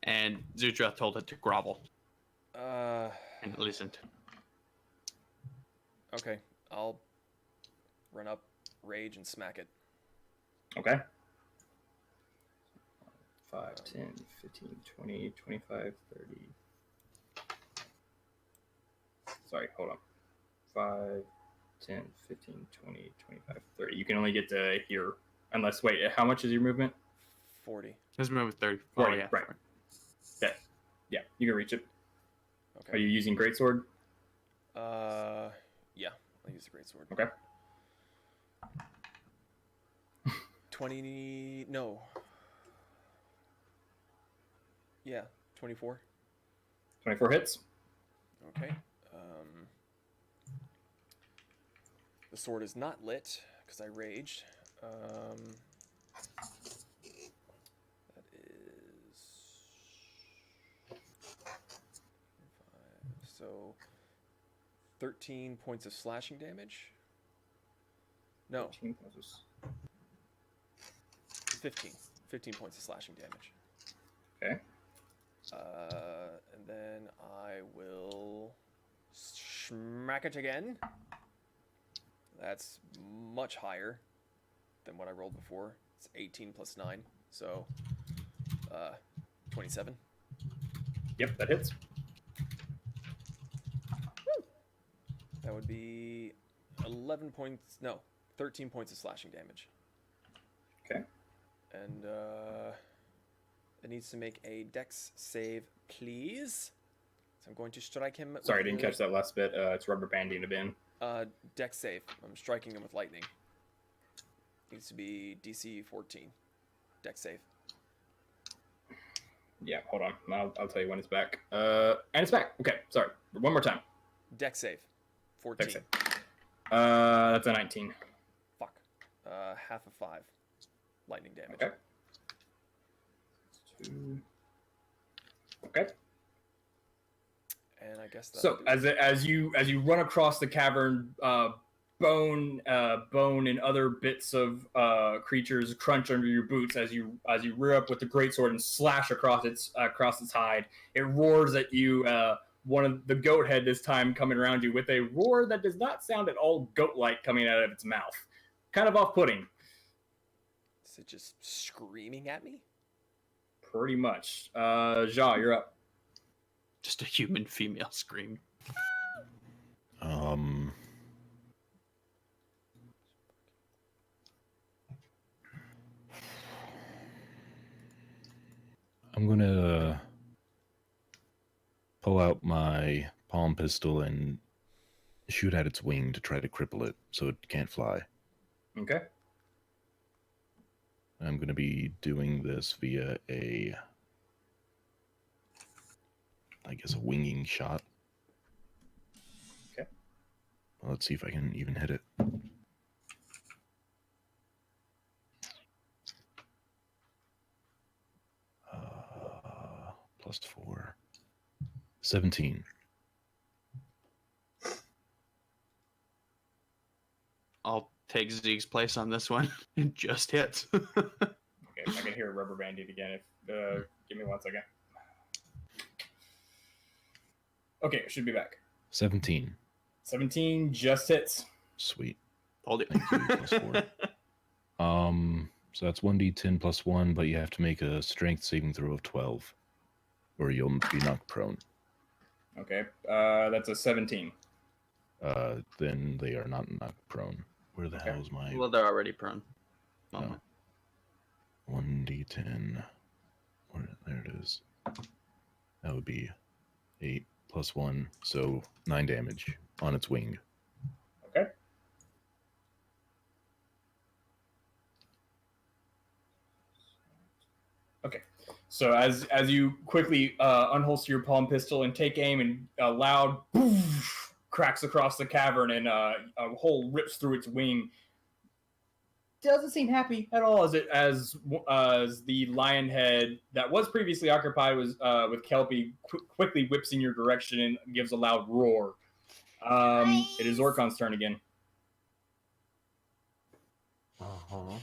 And Zutra told it to grovel, Uh. and it listened. Okay. I'll run up, rage, and smack it. Okay. 5, 10, 15, 20, 25, 30. Sorry, hold on. 5, 10, 15, 20, 25, 30. You can only get to here. Unless, wait, how much is your movement? 40. His move is 30. 40, Oh, yeah. right. Yeah, you can reach it. Okay. Are you using Greatsword? Yeah. I'll use the greatsword. Okay. 20. No. Yeah. 24. 24 hits. Okay. The sword is not lit because I raged. That is 5, so 13 points of slashing damage. No, 15. 15 points of slashing damage. Okay. And then I will smack it again. That's much higher than what I rolled before. It's 18 plus 9, so 27. Yep, that hits. That would be 13 points of slashing damage. Okay. And it needs to make a dex save, please. So I'm going to strike him. Sorry, I didn't catch that last bit. It's rubber banding it in. Dex save. I'm striking him with lightning. Needs to be DC 14. Dex save. Yeah, hold on. I'll tell you when it's back. And it's back. Okay, sorry. One more time. Dex save. 14. Dex save. That's a 19. Fuck. Half of 5. Lightning damage. Okay. 2. Okay. And I guess that's So as you run across the cavern, bone and other bits of creatures crunch under your boots as you rear up with the greatsword and slash across its hide. It roars at you. One of the goat head this time coming around you with a roar that does not sound at all goat-like coming out of its mouth. Kind of off-putting. Is it just screaming at me? Pretty much. Ja, you're up. Just a human female scream. I'm gonna pull out my palm pistol and shoot at its wing to try to cripple it so it can't fly. Okay. I'm gonna be doing this via a winging shot. Okay. Well, let's see if I can even hit it. +4. 17. I'll take Zeke's place on this one. It just hits. Okay, I can hear rubber banding again. If give me 1 second. Okay, it should be back. 17. 17 just hits. Sweet. Hold it. Thank you. +4. So that's 1d10 +1, but you have to make a strength saving throw of 12, or you'll be knocked prone. Okay, that's a 17. Then they are not knocked prone. Where the Okay. hell is my Well, they're already prone. No. 1d10? There it is. That would be 8 +1, so 9 damage on its wing. Okay. Okay. So as you quickly unholster your palm pistol and take aim, and a loud boof cracks across the cavern, and a hole rips through its wing. Doesn't seem happy at all as the lion head that was previously occupied was with Kelpie quickly whips in your direction and gives a loud roar. It is Orcon's turn again. Uh-huh.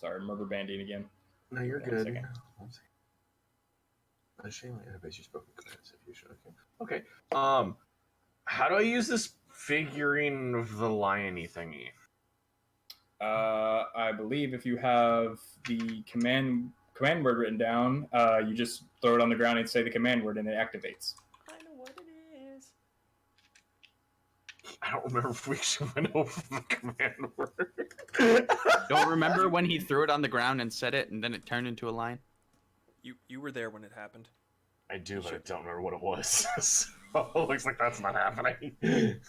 Sorry, I'm rubber banding again. No, you're One good. second. Shame my interface. You spoke commands if you should. Okay. How do I use this figurine of the lion-y thingy? I believe if you have the command word written down, you just throw it on the ground and say the command word, and it activates. I know what it is. I don't remember if we actually went over the command word. Don't remember when he threw it on the ground and said it, and then it turned into a lion? You were there when it happened. I do, but I don't remember what it was. So it looks like that's not happening. I'm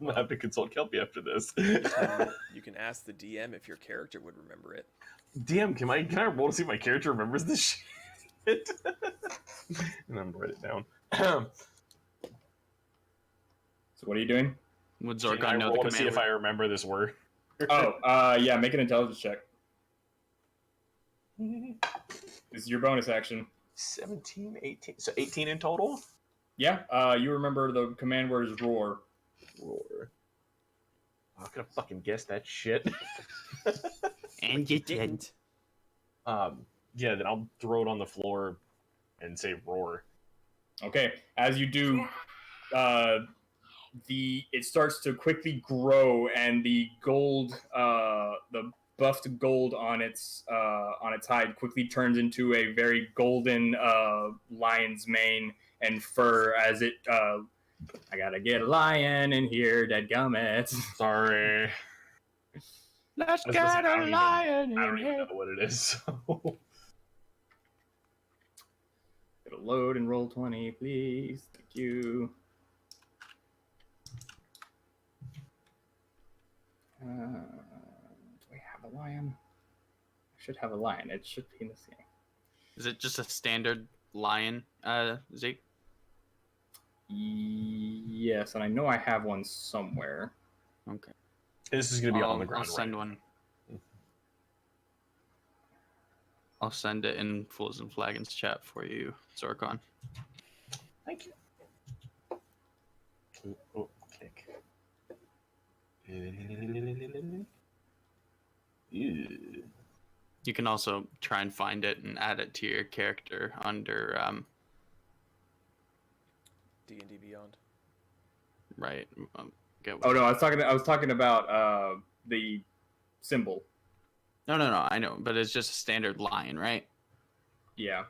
gonna have to consult Kelpie after this. You can ask the DM if your character would remember it. DM, can I roll to see if my character remembers this shit? And I'm gonna write it down. So what are you doing? Would Can I Zorkon know the roll to command see if word? I remember this word? Yeah, make an intelligence check. This is your bonus action. 17, 18. So 18 in total? Yeah, you remember the command word is roar. Roar. I could have fucking guessed that shit. And you didn't. Yeah, then I'll throw it on the floor and say roar. Okay, as you do, it starts to quickly grow, and the gold, the buffed gold on its hide quickly turns into a very golden lion's mane and fur. As it, I gotta get a lion in here, dadgummit. Sorry. Let's I was get gonna say, I a don't lion even in here. know what it is. So. It'll load and roll 20, please. Thank you. Do we have a lion? I should have a lion. It should be in this game. Is it just a standard lion, Zeke? Yes, and I know I have one somewhere. Okay. This is going to be on the ground. I'll send right? one. I'll send it in Fools and Flagons chat for you, Zorkon. Thank you. Oh, kick. Ew. You can also try and find it and add it to your character under D&D Beyond. right. get. Oh no, I was talking about the symbol. No, I know, but it's just a standard lion, right? Yeah.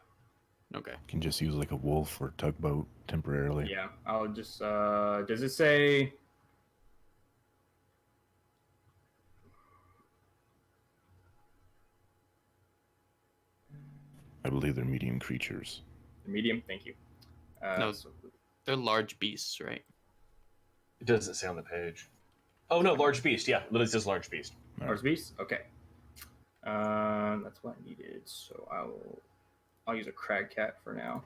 Okay. You can just use like a wolf or tugboat temporarily. Yeah. I'll just. Does it say? I believe they're medium creatures. Medium. Thank you. No, they're large beasts, right? It doesn't say on the page. Oh no, large beast. Yeah, literally says large beast. Large beast. Okay. That's what I needed. So I'll use a crag cat for now.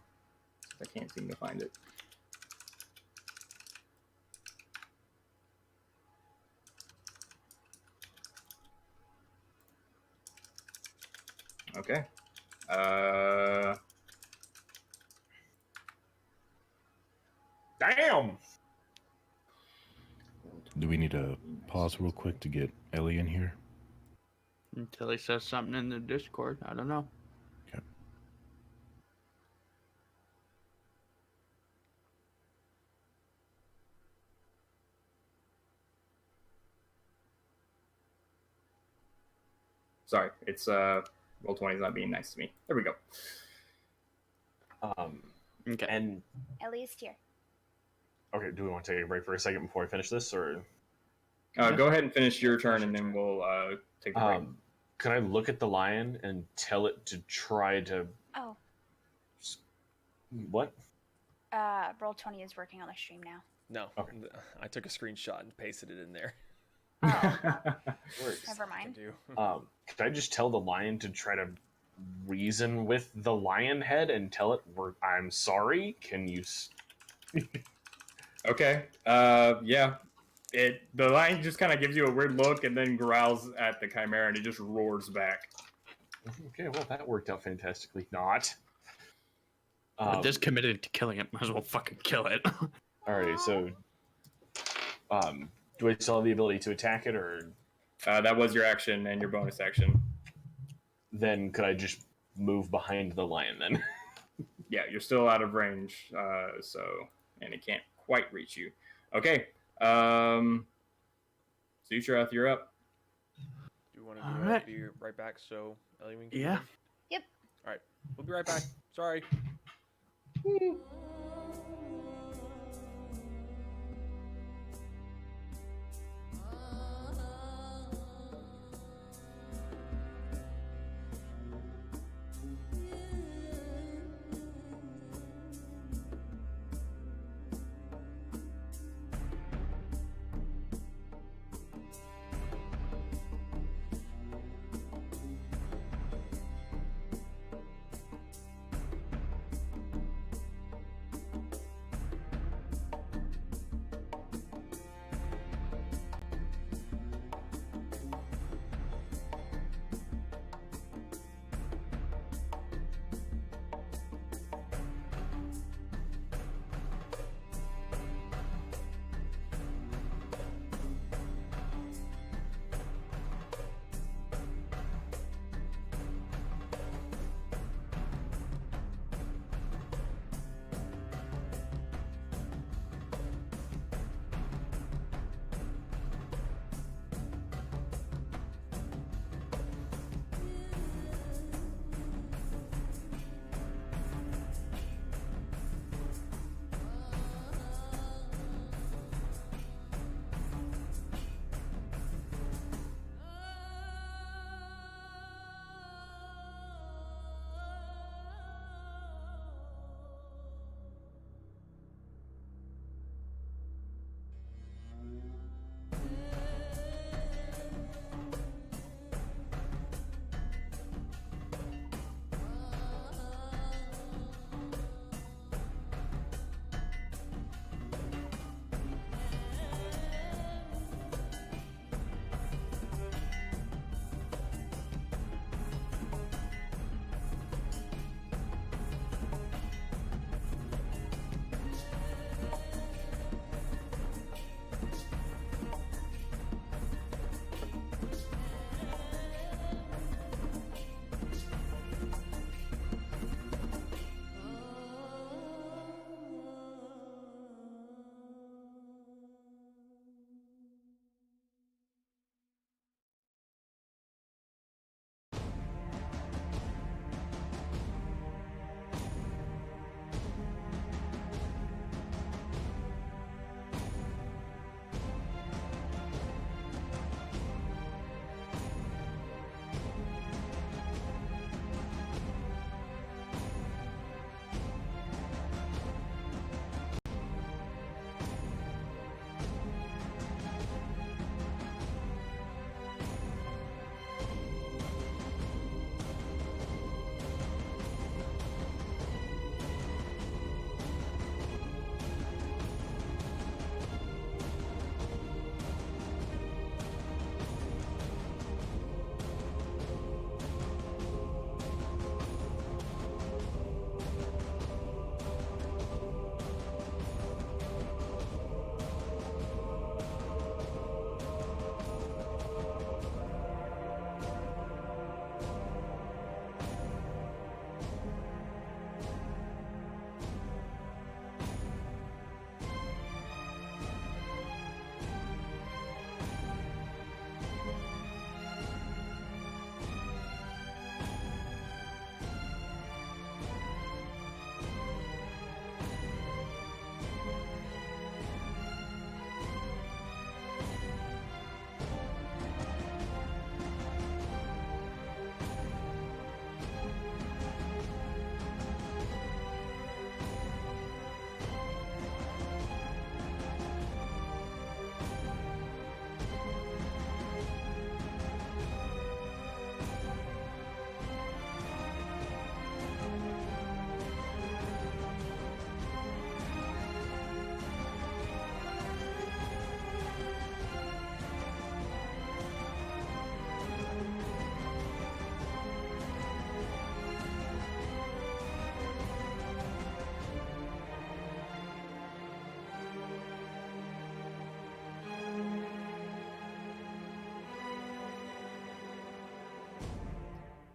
I can't seem to find it. Okay. Damn. Do we need to pause real quick to get Ellie in here? Until he says something in the Discord. I don't know. Okay. Sorry, it's Roll20 is not being nice to me. There we go. Okay. And At least here. okay, do we want to take a break for a second before I finish this, or Go ahead and finish your turn, and then we'll take a break. can I look at the lion and tell it to try to Oh, what? Roll20 is working on the stream now. No, Okay. I took a screenshot and pasted it in there. Oh, Works. never I mind. do. Could I just tell the lion to try to reason with the lion head and tell it I'm sorry? Can you? Okay. Yeah. The lion just kind of gives you a weird look and then growls at the chimera and it just roars back. Okay, well that worked out fantastically. Not. But this committed to killing it. Might as well fucking kill it. Alrighty, so do I still have the ability to attack it, or That was your action and your bonus action. then could I just move behind the lion then? Yeah, you're still out of range, and it can't quite reach you. Okay. Sutrath, you're up. Do you want to All do right. be right back so Ellie can Yeah. Yep. All right. We'll be right back. Sorry.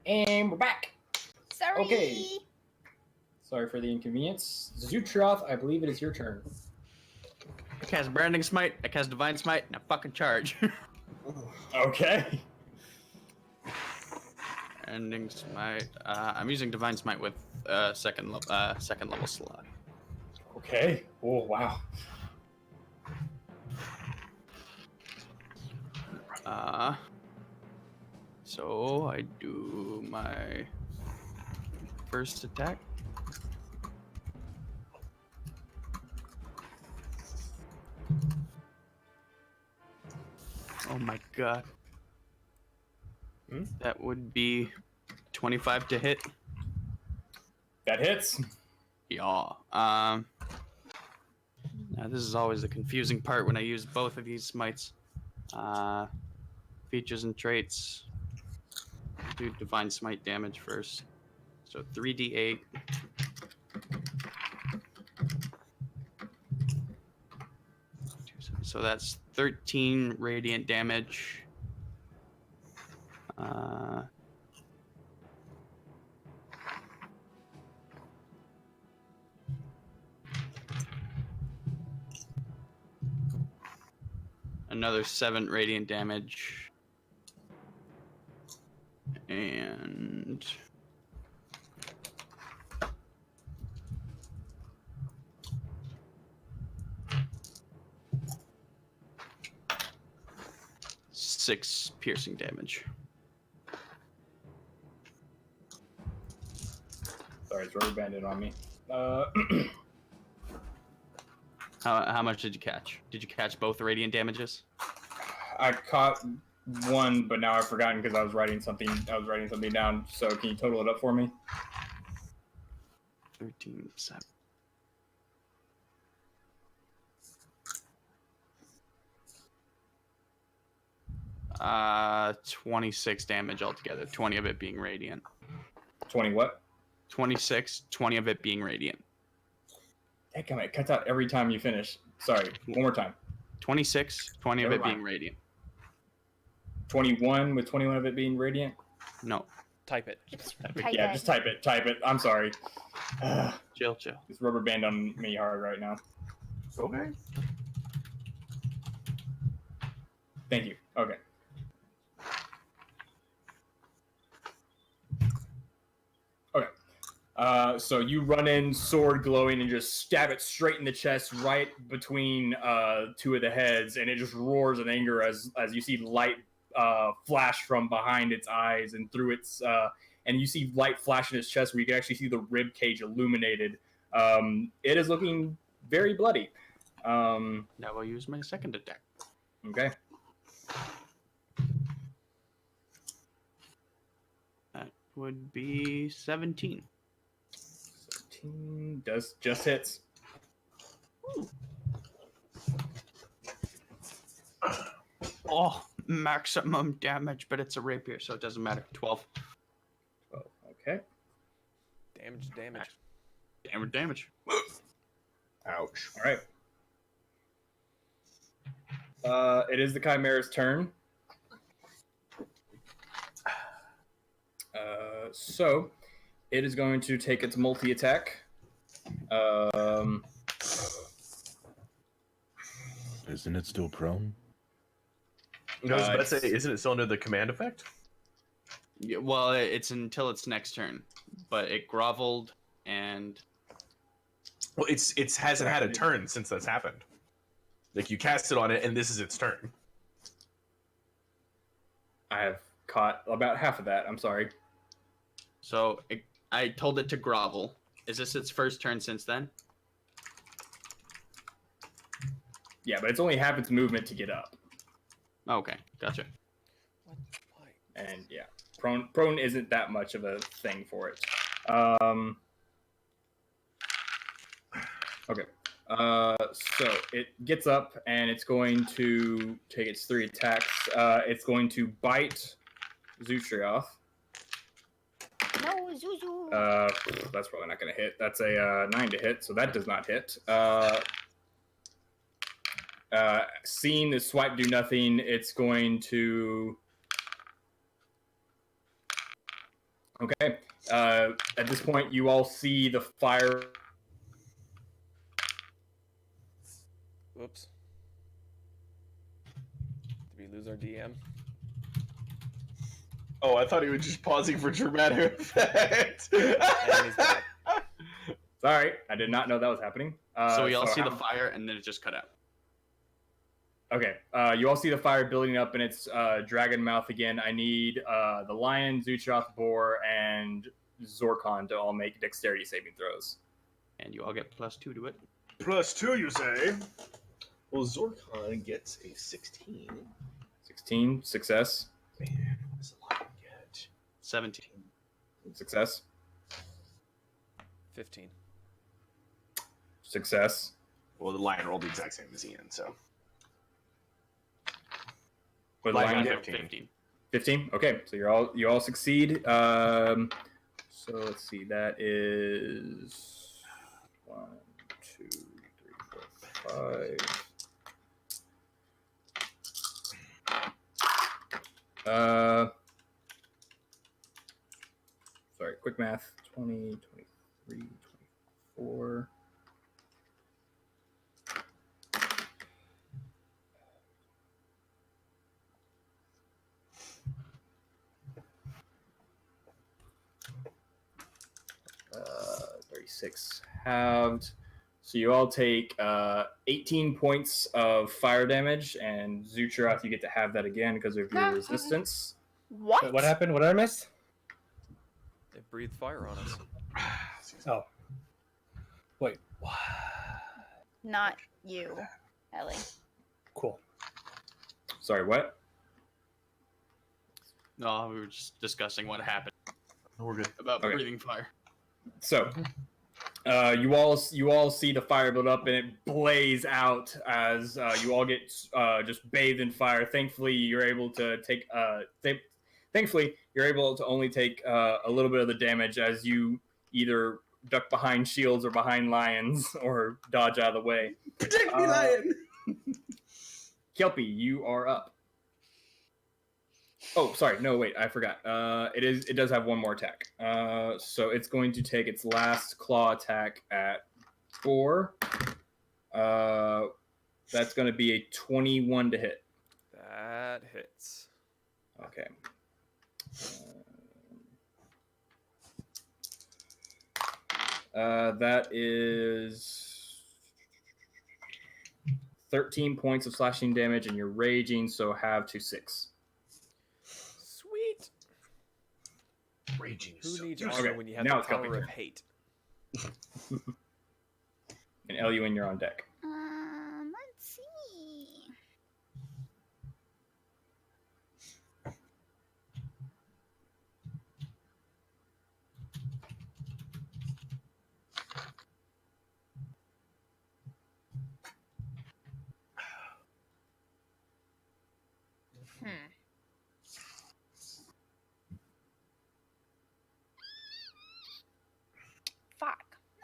And we're back. Sorry. Okay. Sorry for the inconvenience. Zutroth, I believe it is your turn. I cast Branding Smite, I cast Divine Smite, and I fucking charge. Okay. Branding Smite. I'm using Divine Smite with second level slot. Okay. Oh, wow. So I do my first attack. Oh my god. That would be 25 to hit. That hits. Yeah. Now this is always the confusing part when I use both of these smites. Features and traits. Do Divine Smite damage first. So 3d8. So that's 13 radiant damage. Another 7 radiant damage. And six piercing damage. Sorry, it's rubber banded on me. How much did you catch? Did you catch both the radiant damages? I caught one, but now I've forgotten because I was writing something. Down. So can you total it up for me? 13, 7. 26 damage altogether. 20 of it being radiant. 20 what? 26, 20 of it being radiant. Heck, it cuts out every time you finish. Sorry, one more time. 26, 20 of Never it being mind. radiant. 21 with 21 of it being radiant? No. Type it. Type Yeah, it. just type it. Type it. I'm sorry. Chill. This rubber band on me hard right now. Okay. Thank you. Okay. Okay. So you run in, sword glowing, and just stab it straight in the chest, right between two of the heads, and it just roars in anger as you see light flash from behind its eyes and through its and you see light flash in its chest where you can actually see the rib cage illuminated. It is looking very bloody. Now I'll use my second attack. Okay. That would be 17. 17 does just hits. Oh, maximum damage, but it's a rapier, so it doesn't matter. 12. 12. Okay. Damage. Damage. Ouch. All right. It is the Chimera's turn. So it is going to take its multi-attack. Isn't it still prone? I was about to say, isn't it still under the command effect? Yeah, well, it's until its next turn, but it groveled and. Well, it hasn't had a turn since that's happened. Like, you cast it on it, and this is its turn. I have caught about half of that. I'm sorry. So I told it to grovel. Is this its first turn since then? Yeah, but it's only half its movement to get up. Okay, gotcha. What? Why? And yeah, prone isn't that much of a thing for it. Okay. So it gets up and it's going to take its 3 attacks. It's going to bite Zutrioth. No, Zuzu. That's probably not going to hit. That's a 9 to hit, so that does not hit. Seeing the swipe do nothing, it's going to Okay. At this point, you all see the fire. Whoops. Did we lose our DM? Oh, I thought he was just pausing for dramatic effect. And he's back. Sorry, I did not know that was happening. So we all see the fire, and then it just cut out. Okay, you all see the fire building up in its dragon mouth again. I need the lion, Zutroth, Boar, and Zorkon to all make dexterity saving throws. And you all get +2 to it. +2, you say? Well, Zorkon gets a 16. 16, success. Man, what does the lion get? 17. Success. 15. Success. Well, the lion rolled the exact same as Ian, so. Or the Lion lion got 15. 15. Okay, so you all succeed. So let's see. That is 1, 2, 3, 4, 5. Sorry, quick math. 20, 23, 24. Uh, 36 halved. So you all take 18 points of fire damage, and Zutroth, you get to have that again because of your resistance. What? What happened? What did I miss? They breathed fire on us. Oh. Wait. Not you, Ellie. Cool. Sorry, what? No, we were just discussing what happened We're good. about Okay. breathing fire. So, you all see the fire build up and it blaze out as you all get just bathed in fire. Thankfully, you're able to take. Thankfully, you're able to only take a little bit of the damage as you either duck behind shields or behind lions or dodge out of the way. Protect me, lion! Kelpie, you are up. Oh, sorry. No, wait. I forgot. It does have one more attack. So it's going to take its last claw attack at 4. That's going to be a 21 to hit. That hits. Okay. That is 13 points of slashing damage, and you're raging, so have to 6. Sweet. Raging Who so needs useful. armor Okay, when you have now the it's power Kelpie. of hate? And Elwyn, you're on deck. Let's see. Fuck.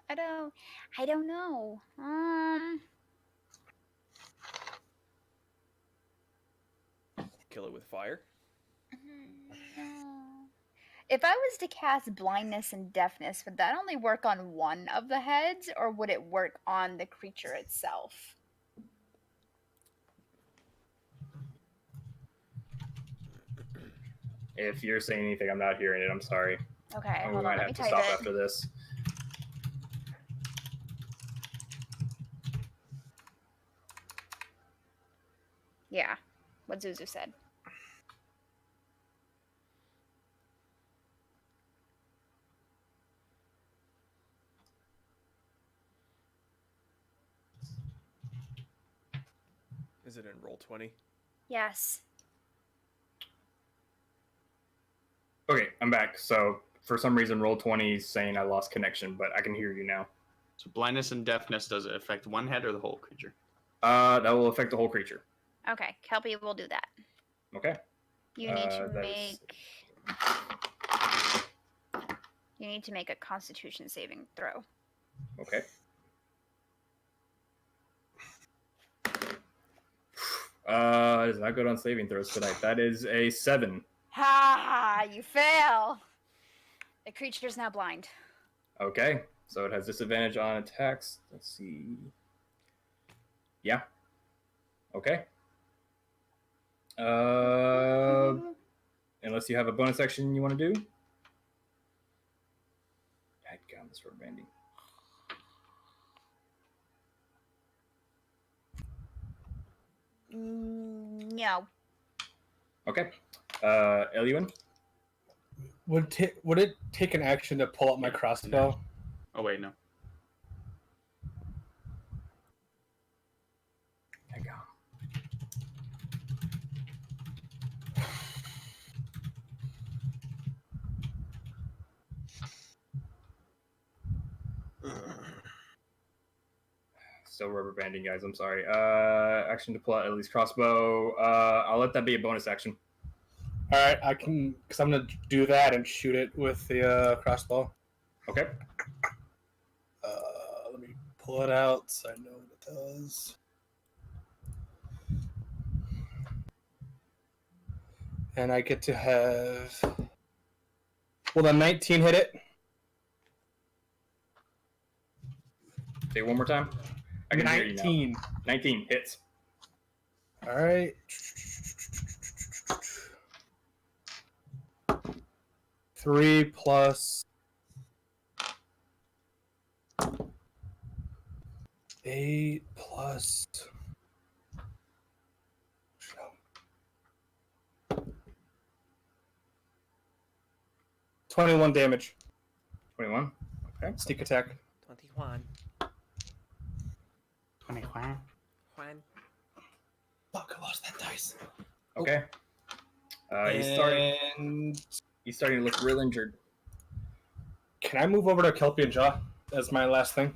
I don't know. Kill it with fire? If I was to cast blindness and deafness, would that only work on one of the heads, or would it work on the creature itself? If you're saying anything, I'm not hearing it. I'm sorry. Okay, We hold on, might let me have to type stop it. after this. Yeah, what Zuzu said. Is it in roll 20? Yes. Okay, I'm back. So for some reason, Roll20 is saying I lost connection, but I can hear you now. So blindness and deafness, does it affect one head or the whole creature? That will affect the whole creature. Okay, Kelpie will do that. Okay. You need to that make. You need to make a Constitution saving throw. Okay. Does not good on saving throws tonight. That is a 7. Ha! You fail. The creature's now blind. Okay, so it has disadvantage on attacks. Let's see. Yeah. Okay. Unless you have a bonus action you want to do. Dadgum, this rubber banding. No. Okay. Eluin? Would it take an action to pull up my crossbow? Oh wait, no. Dadgum. Still rubber banding, guys. I'm sorry. Action to pull out Ellie's crossbow. I'll let that be a bonus action. All right, I can, because I'm gonna do that and shoot it with the crossbow. Okay. Let me pull it out so I know what it does. And I get to have. Will the 19 hit it? Say it one more time. I can hear you now. 19. 19 hits. All right. 3 plus 8 plus 21 damage. 21. Okay. Sneak attack. 21. 21. Juan. Fuck, I lost that dice. Okay. He's starting to look real injured. Can I move over to Kelpian Jaw as my last thing?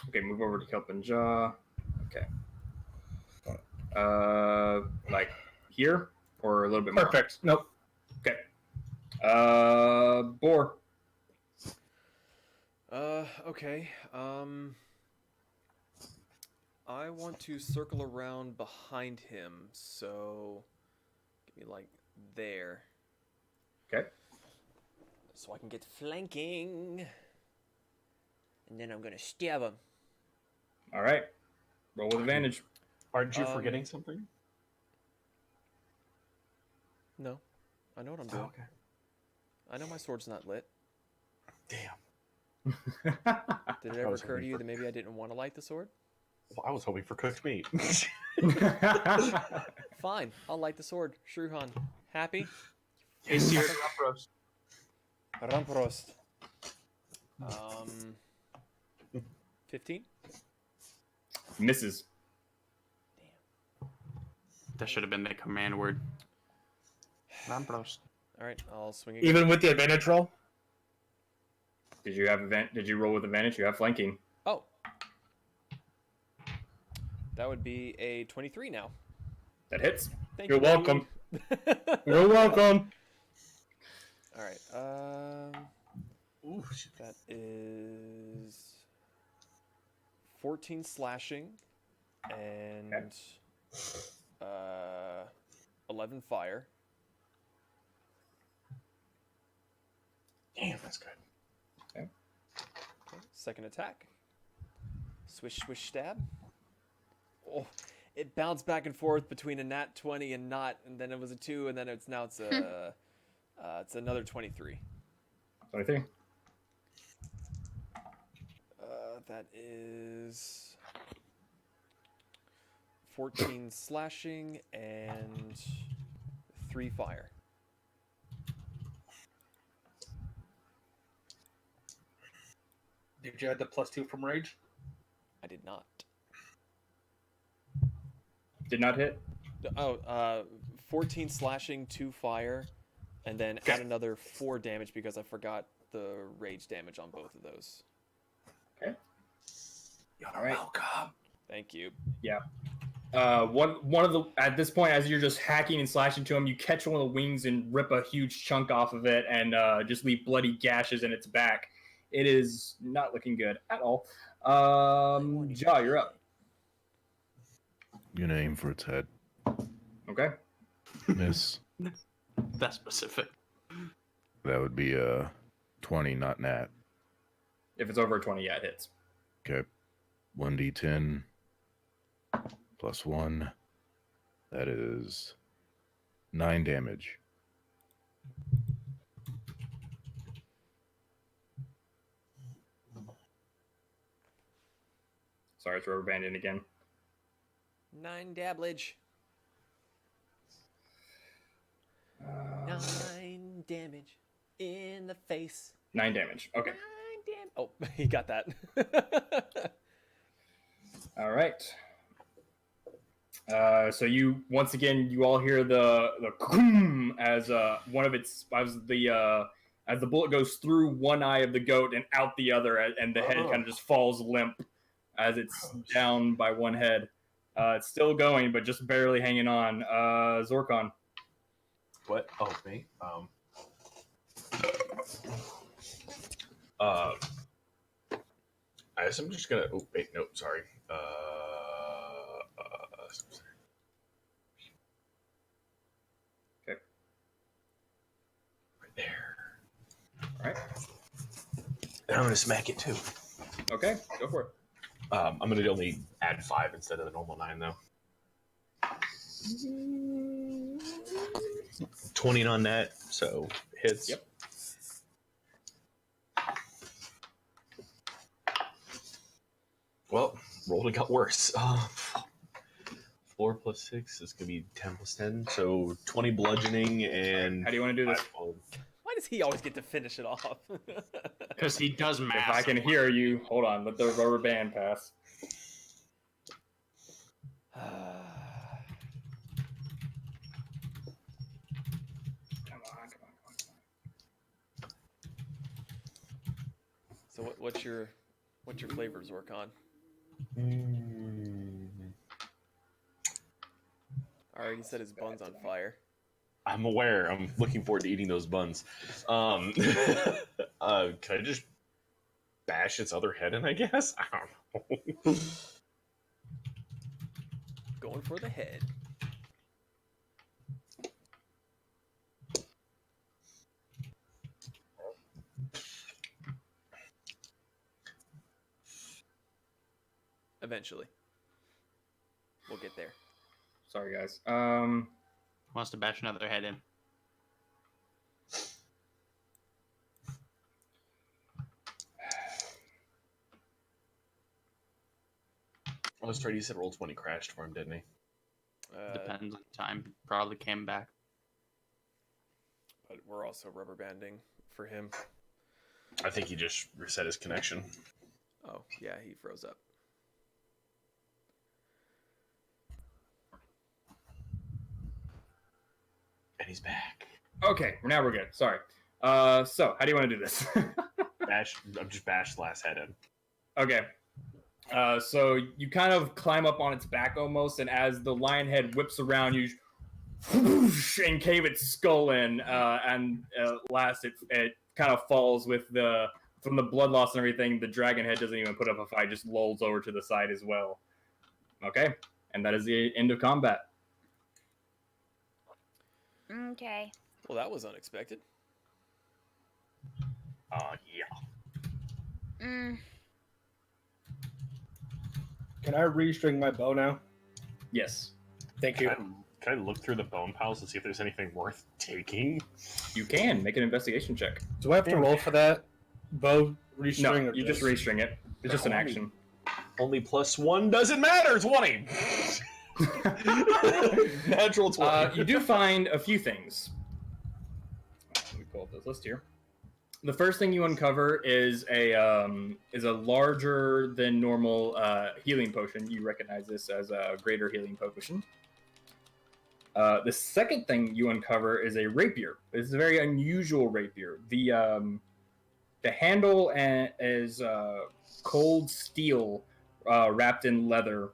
Okay, move over to Kelpin Jaw. Okay. Like here or a little bit more? Perfect. Nope. Okay. Boar. Okay. I want to circle around behind him, so give me like there. Okay. So I can get flanking. And then I'm gonna stab him. All right. Roll with advantage. Aren't you forgetting something? No. I know what I'm doing. okay. I know my sword's not lit. Damn. Did it ever occur to you that maybe I didn't want to light the sword? Well, I was hoping for cooked meat. Fine, I'll light the sword. Shruhan, happy? It's your Rumpros. Ramprost. 15? Misses. That should have been the command word. Rumpros. Alright, I'll swing again. Even with the advantage roll? Did you roll with advantage? You have flanking. Oh. That would be a 23 now. That hits. Thank You're you, welcome. buddy. You're welcome. Alright, Ooh, that is 14 slashing and 11 fire. damn, that's good. Okay, second attack. Swish, swish, stab. Oh, it bounced back and forth between a nat 20 and not, and then it was a 2, and then it's another 23. 23. That is 14 slashing and 3 fire. Did you add the +2 from rage? I did not. Did not hit. 14 slashing, 2 fire, and then add another 4 damage because I forgot the rage damage on both of those. Okay. You're All right. welcome. Thank you. Yeah. one of the at this point, as you're just hacking and slashing to him, you catch one of the wings and rip a huge chunk off of it, and just leave bloody gashes in its back. It is not looking good at all. Jaw, you're up. You're gonna aim for its head. Okay. Miss. That's specific. That would be a 20, not nat. If it's over a 20, yeah, it hits. Okay. 1d10 plus 1. That is 9 damage. Sorry, it's rubber banding again. 9 damage. 9 damage in the face. 9 damage. Okay. 9 damage. Oh, he got that. All right. So you once again you all hear the as one of its as the bullet goes through one eye of the goat and out the other, and the head kind of just falls limp as it's down by one head. It's still going, but just barely hanging on. Zorkon. What? Oh, me. I guess I'm just gonna. Oh, wait, no, sorry. Okay. Right there. All right. And I'm gonna smack it too. Okay, go for it. I'm gonna only add 5 instead of the normal 9, though. 20 on that, so hits. Yep. Well, rolled and got worse. 4 plus 6 is gonna be 10 plus 10, so 20 bludgeoning and. How do you want to do this? Why does he always get to finish it off? Because he does math. If I can hear you, hold on. Let the rubber band pass. Come on. So what's your flavor, Zorkon? I already set his buns on fire. I'm aware. I'm looking forward to eating those buns. Can I just bash its other head in, I guess? I don't know. Going for the head. Eventually. We'll get there. Sorry, guys. Wants to bash another head in. I was trying. He said roll 20 crashed for him, didn't he? Depends on time. Probably came back. But we're also rubber banding for him. I think he just reset his connection. Oh, yeah, he froze up. And he's back. Okay, now we're good. Sorry. So how do you want to do this? Just bash the last head in. Okay. So you kind of climb up on its back almost, and as the lion head whips around, you whoosh, and cave its skull in, and last it kind of falls with from the blood loss and everything. The dragon head doesn't even put up a fight; just lolls over to the side as well. Okay, and that is the end of combat. Okay. Well, that was unexpected. Yeah. Can I restring my bow now? Yes, Thank you. Can I look through the bone piles to see if there's anything worth taking? you can make an investigation check. Do I have to roll for that? Bow No, restring? or you just restring it. It's just an action. Only +1 doesn't matter. 20. Natural 20. You do find a few things. Let me pull up this list here. The first thing you uncover is a larger than normal healing potion. You recognize this as a greater healing potion. The second thing you uncover is a rapier. It's a very unusual rapier. The handle is cold steel wrapped in leather.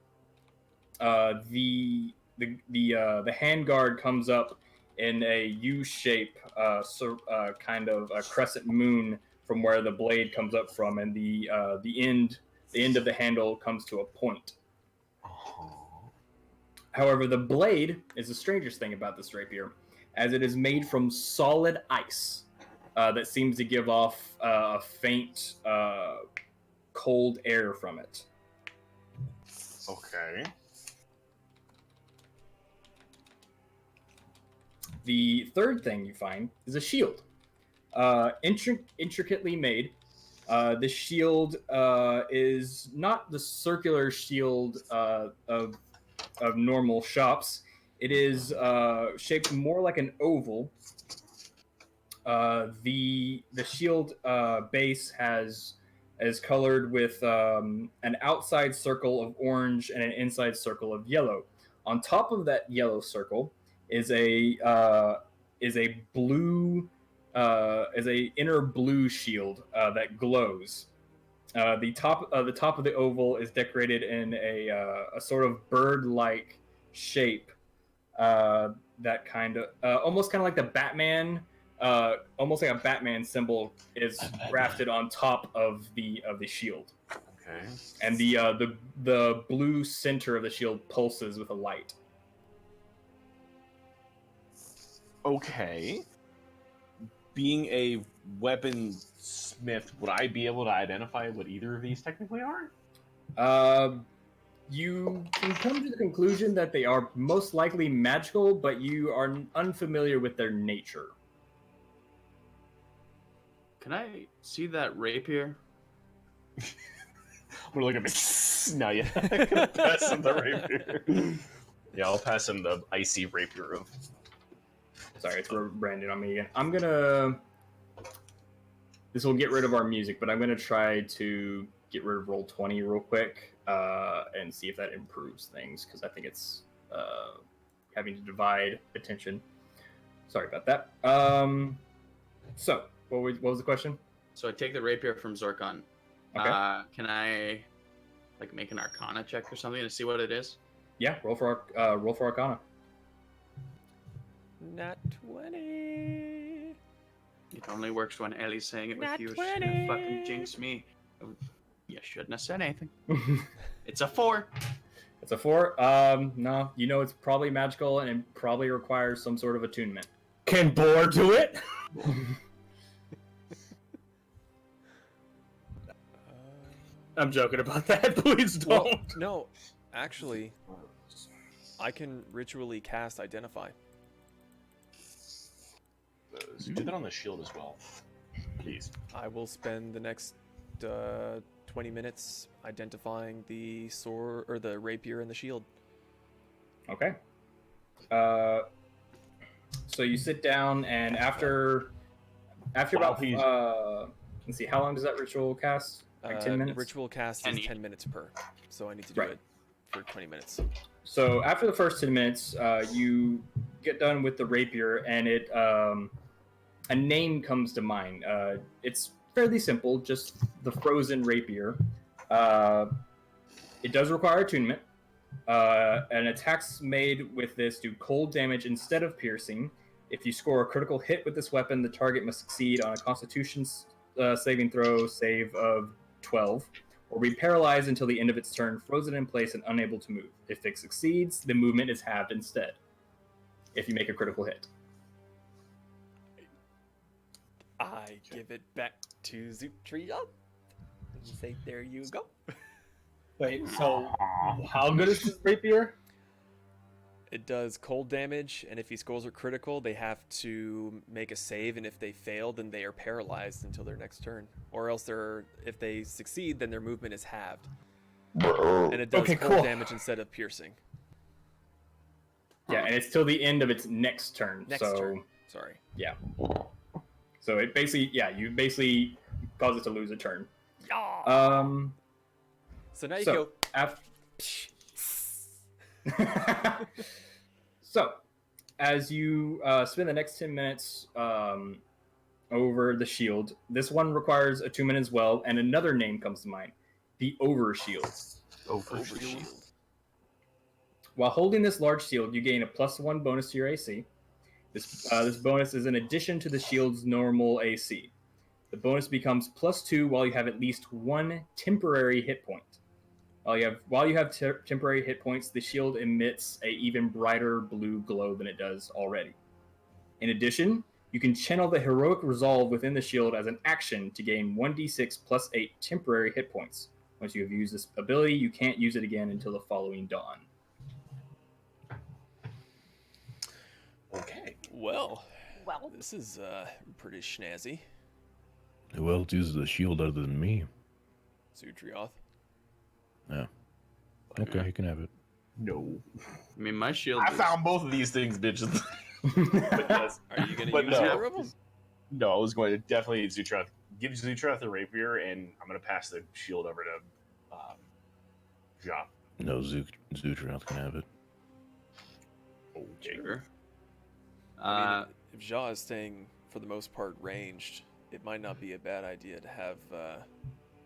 The handguard comes up in a U shape, kind of a crescent moon from where the blade comes up from, and the end of the handle comes to a point. However, the blade is the strangest thing about this rapier, as it is made from solid ice that seems to give off a faint, cold air from it. Okay. The third thing you find is a shield, intricately made. The shield is not the circular shield of normal shops. It is shaped more like an oval. The shield base is colored with an outside circle of orange and an inside circle of yellow. On top of that yellow circle is a blue inner blue shield that glows. The top of the oval is decorated in a sort of bird-like shape, that kind of almost kind of like the Batman, almost like a Batman symbol is grafted on top of the shield. Okay. And the blue center of the shield pulses with a light. Okay. Being a weaponsmith, would I be able to identify what either of these technically are? You can come to the conclusion that they are most likely magical, but you are unfamiliar with their nature. Can I see that rapier? I'm gonna look at me. No, yeah. I'm gonna pass him the rapier. Yeah, I'll pass him the icy rapier of. Sorry, it's branded on me again. This will get rid of our music, but I'm gonna try to get rid of Roll20 real quick and see if that improves things, because I think it's having to divide attention. Sorry about that. So, what was the question? So I take the rapier from Zorkon. Okay. Can I make an Arcana check or something to see what it is? Yeah, roll for Arcana. Nat 20. It only works when Ellie's saying it with Nat you. 20. She fucking jinx me. You shouldn't have said anything. It's a 4. It's a 4. No, it's probably magical and it probably requires some sort of attunement. Can Boar do it? I'm joking about that. Please don't. Well, no, actually, I can ritually cast Identify. So do that on the shield as well, please. I will spend the next 20 minutes identifying the sword or the rapier and the shield. Okay. So you sit down, and after about let's see, how long does that ritual cast? Like 10 minutes. Ritual cast is 10 minutes per, so I need to do it for 20 minutes. So after the first 10 minutes, you get done with the rapier, and it a name comes to mind. It's fairly simple, just the frozen rapier. It does require attunement. An attacks made with this do cold damage instead of piercing. If you score a critical hit with this weapon, the target must succeed on a Constitution saving throw save of 12, or be paralyzed until the end of its turn, frozen in place and unable to move. If it succeeds, the movement is halved instead, if you make a critical hit. I give it back to Zutria and say, there you go. Wait, so how good is this rapier? It does cold damage, and if he scores are critical, they have to make a save, and if they fail, then they are paralyzed until their next turn. Or else if they succeed, then their movement is halved. And it does cold damage instead of piercing. Yeah, and it's till the end of its next turn. Turn. Sorry. Yeah. So it basically, you basically cause it to lose a turn. So now you go. So, as you spend the next 10 minutes over the shield, this one requires attunement as well, and another name comes to mind: the Overshield. Overshield. While holding this large shield, you gain a +1 bonus to your AC. This bonus is in addition to the shield's normal AC. The bonus becomes +2 while you have at least 1 temporary hit point. While you have temporary hit points, the shield emits a even brighter blue glow than it does already. In addition, you can channel the heroic resolve within the shield as an action to gain 1d6 +8 temporary hit points. Once you have used this ability, you can't use it again until the following dawn. Okay. Well, Well, this is pretty schnazzy. Who else uses a shield other than me? Zutrioth. Yeah. Okay, you can have it. No. I mean, my shield. I found both of these things, bitches. But yes. Are you gonna But use no. either of them? No, I was going to definitely Zutroth. Give Zutroth the rapier, and I'm going to pass the shield over to Ja. No, Zutroth can have it. Okay. Sure. I mean, if Ja is staying for the most part ranged, it might not be a bad idea to have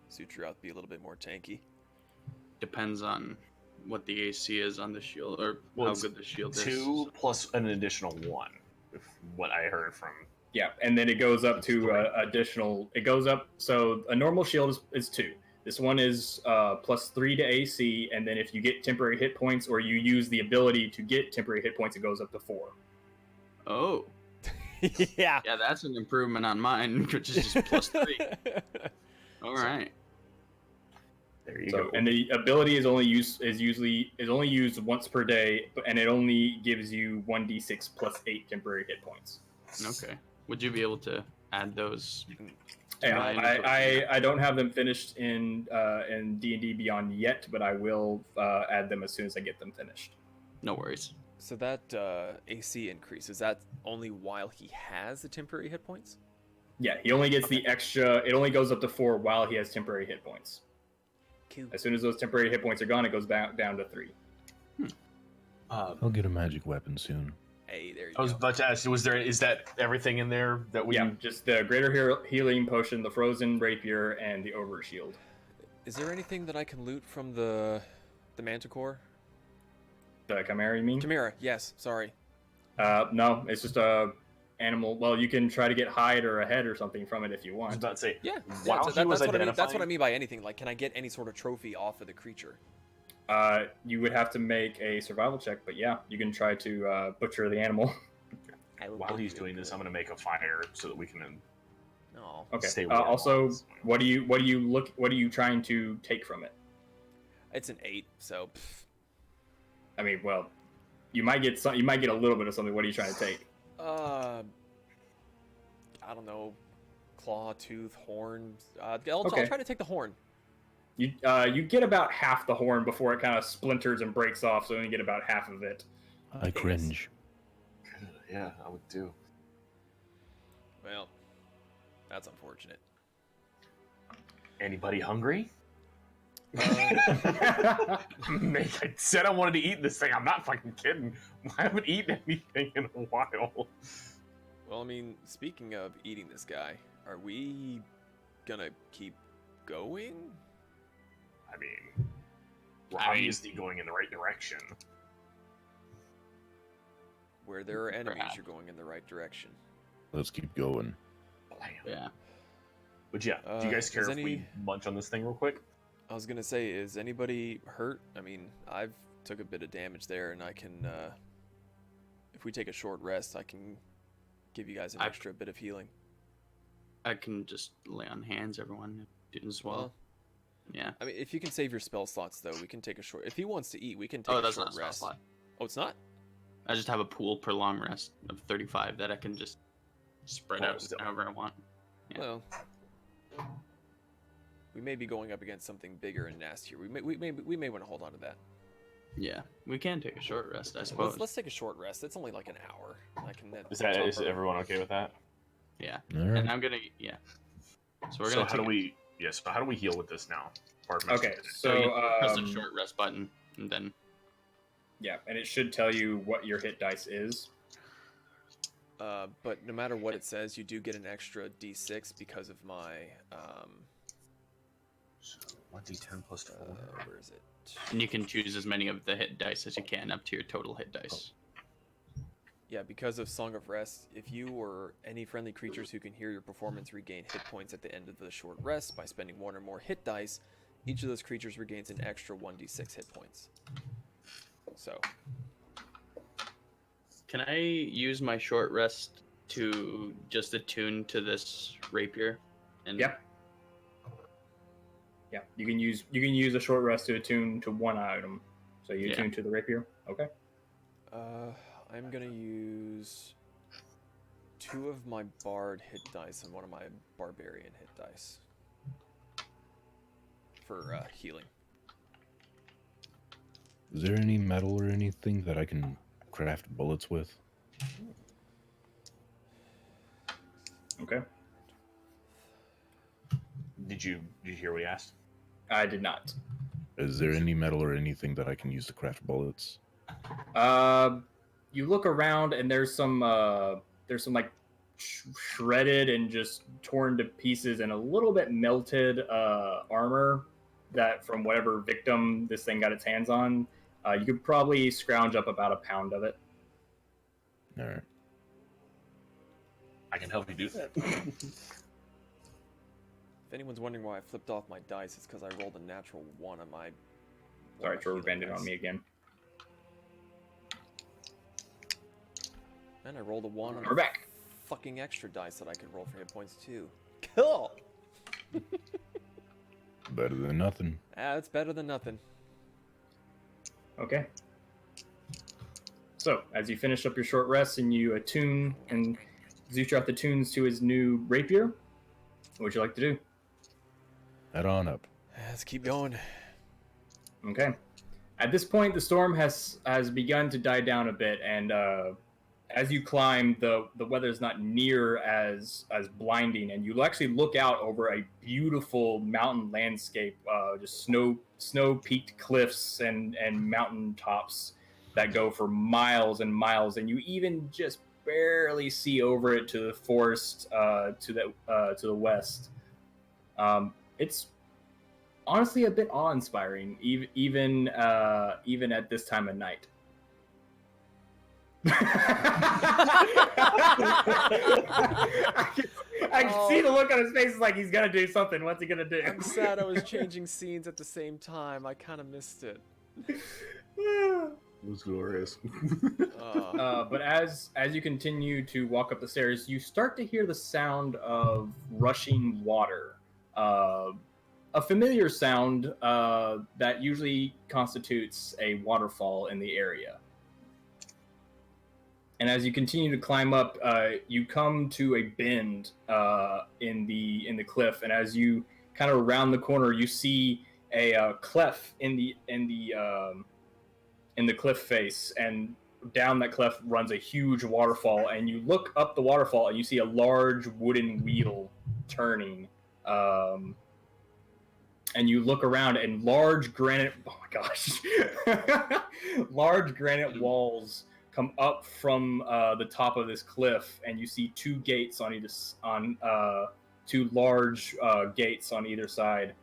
Zutrioth be a little bit more tanky. Depends on what the AC is on the shield, or Well, how it's good the shield is. 2 plus an additional 1, if what I heard from. Yeah, and then it goes up to additional. It goes up. So a normal shield is 2. This one is +3 to AC, and then if you get temporary hit points or you use the ability to get temporary hit points, it goes up to 4. Oh, Yeah. yeah, that's an improvement on mine, which is just +3. All right. There you So, go. and the ability is only used once per day, and it only gives you 1d6 +8 temporary hit points. Okay. Would you be able to add those? Yeah, Mine I don't have them finished in D&D Beyond yet, but I will add them as soon as I get them finished. No worries. So that AC increase, is that only while he has the temporary hit points? Yeah, he only gets the extra. It only goes up to 4 while he has temporary hit points. Cool. As soon as those temporary hit points are gone, it goes down to 3. I'll get a magic weapon soon. Hey, there you I was go. about to ask, is that everything in there that we... Yeah, just the greater healing potion, the frozen rapier, and the over shield. Is there anything that I can loot from the Manticore? The Chimera, you mean? Chimera, yes, sorry. No, it's just a animal. Well, you can try to get hide or a head or something from it if you I was want. about to say, Yeah, while that's, he was what I mean. identifying... That's what I mean by anything. Like, can I get any sort of trophy off of the creature? You would have to make a survival check, but yeah, you can try to butcher the animal. While he's doing this, I'm going to make a fire so that we can No. Okay. stay warm. Also, what are you trying to take from it? It's an 8, so. Pff. I mean, well, you might get some. You might get a little bit of something. What are you trying to take? I don't know. Claw, tooth, horn. I'll Okay. try to take the horn. You get about half the horn before it kind of splinters and breaks off, so you only get about half of it. I cringe. Yeah, I would too. Well, that's unfortunate. Anybody hungry? Uh, I said I wanted to eat this thing. I'm not fucking kidding. I haven't eaten anything in a while. well, I mean, speaking of eating this guy, are we gonna keep going? I mean, we're obviously going in the right direction. Where there are enemies, Perhaps. you're going in the right direction. Let's keep going. Yeah. But yeah, do you guys care is if we any- munch on this thing real quick? I was gonna say, is anybody hurt? I mean, I've took a bit of damage there, and I can, if we take a short rest, I can give you guys an extra bit of healing. I can just lay on hands, everyone. As well. Well, Yeah. I mean, if you can save your spell slots, though, we can take a short. If he wants to eat, we can take Oh, a that's short not a spell rest. slot. Oh, it's not. I just have a pool per long rest of 35 that I can just spread out still. however I want. Yeah. Well, we may be going up against something bigger and nastier. We may want to hold on to that. Yeah, we can take a short rest, I suppose. Let's take a short rest. It's only like an hour. I can. Is everyone okay with that? Yeah, All right. and I'm gonna So we're So gonna how take do we? Yes. So how do we heal with this now? Okay, So you press the so short rest button, and then yeah, and it should tell you what your hit dice is. But no matter what it says, you do get an extra D6 because of my So 1d10 plus 4. Where is it? And you can choose as many of the hit dice as you can up to your total hit dice. Yeah, because of Song of Rest, if you or any friendly creatures who can hear your performance regain hit points at the end of the short rest by spending 1 or more hit dice, each of those creatures regains an extra 1d6 hit points. So. Can I use my short rest to just attune to this rapier? And Yep. Yeah, you can use a short rest to attune to one item. So you attune to the rapier. Okay. I'm gonna use 2 of my bard hit dice and 1 of my barbarian hit dice for healing. Is there any metal or anything that I can craft bullets with? Okay. Did you hear what he asked? I did not. Is there any metal or anything that I can use to craft bullets? You look around and there's some like shredded and just torn to pieces and a little bit melted armor that from whatever victim this thing got its hands on. You could probably scrounge up about a pound of it. All right. I can help you do that. If anyone's wondering why I flipped off my dice, it's because I rolled a natural 1 on my... Sorry, Trevor banded on me again. And I rolled a 1 on We're back. fucking extra dice that I could roll for hit points too. Cool! Better than nothing. It's better than nothing. Okay. So, as you finish up your short rest and you attune, and Zutroth attunes to his new rapier, what would you like to do? Head on up. Let's keep going. Okay. At this point, the storm has begun to die down a bit, and as you climb, the weather's not near as blinding, and you actually look out over a beautiful mountain landscape, just snow-peaked cliffs and mountain tops that go for miles and miles, and you even just barely see over it to the forest to the west. It's honestly a bit awe-inspiring, even at this time of night. I can see the look on his face. It's like he's gonna do something. What's he gonna do? I'm sad I was changing scenes at the same time. I kind of missed it. It was glorious. But as you continue to walk up the stairs, you start to hear the sound of rushing water. A familiar sound that usually constitutes a waterfall in the area. And as you continue to climb up, you come to a bend in the cliff, and as you kind of round the corner, you see a cleft in the cliff face, and down that cleft runs a huge waterfall. And you look up the waterfall, and you see a large wooden wheel turning. And you look around, and large granite walls come up from the top of this cliff, and you see 2 gates on two large gates on either side.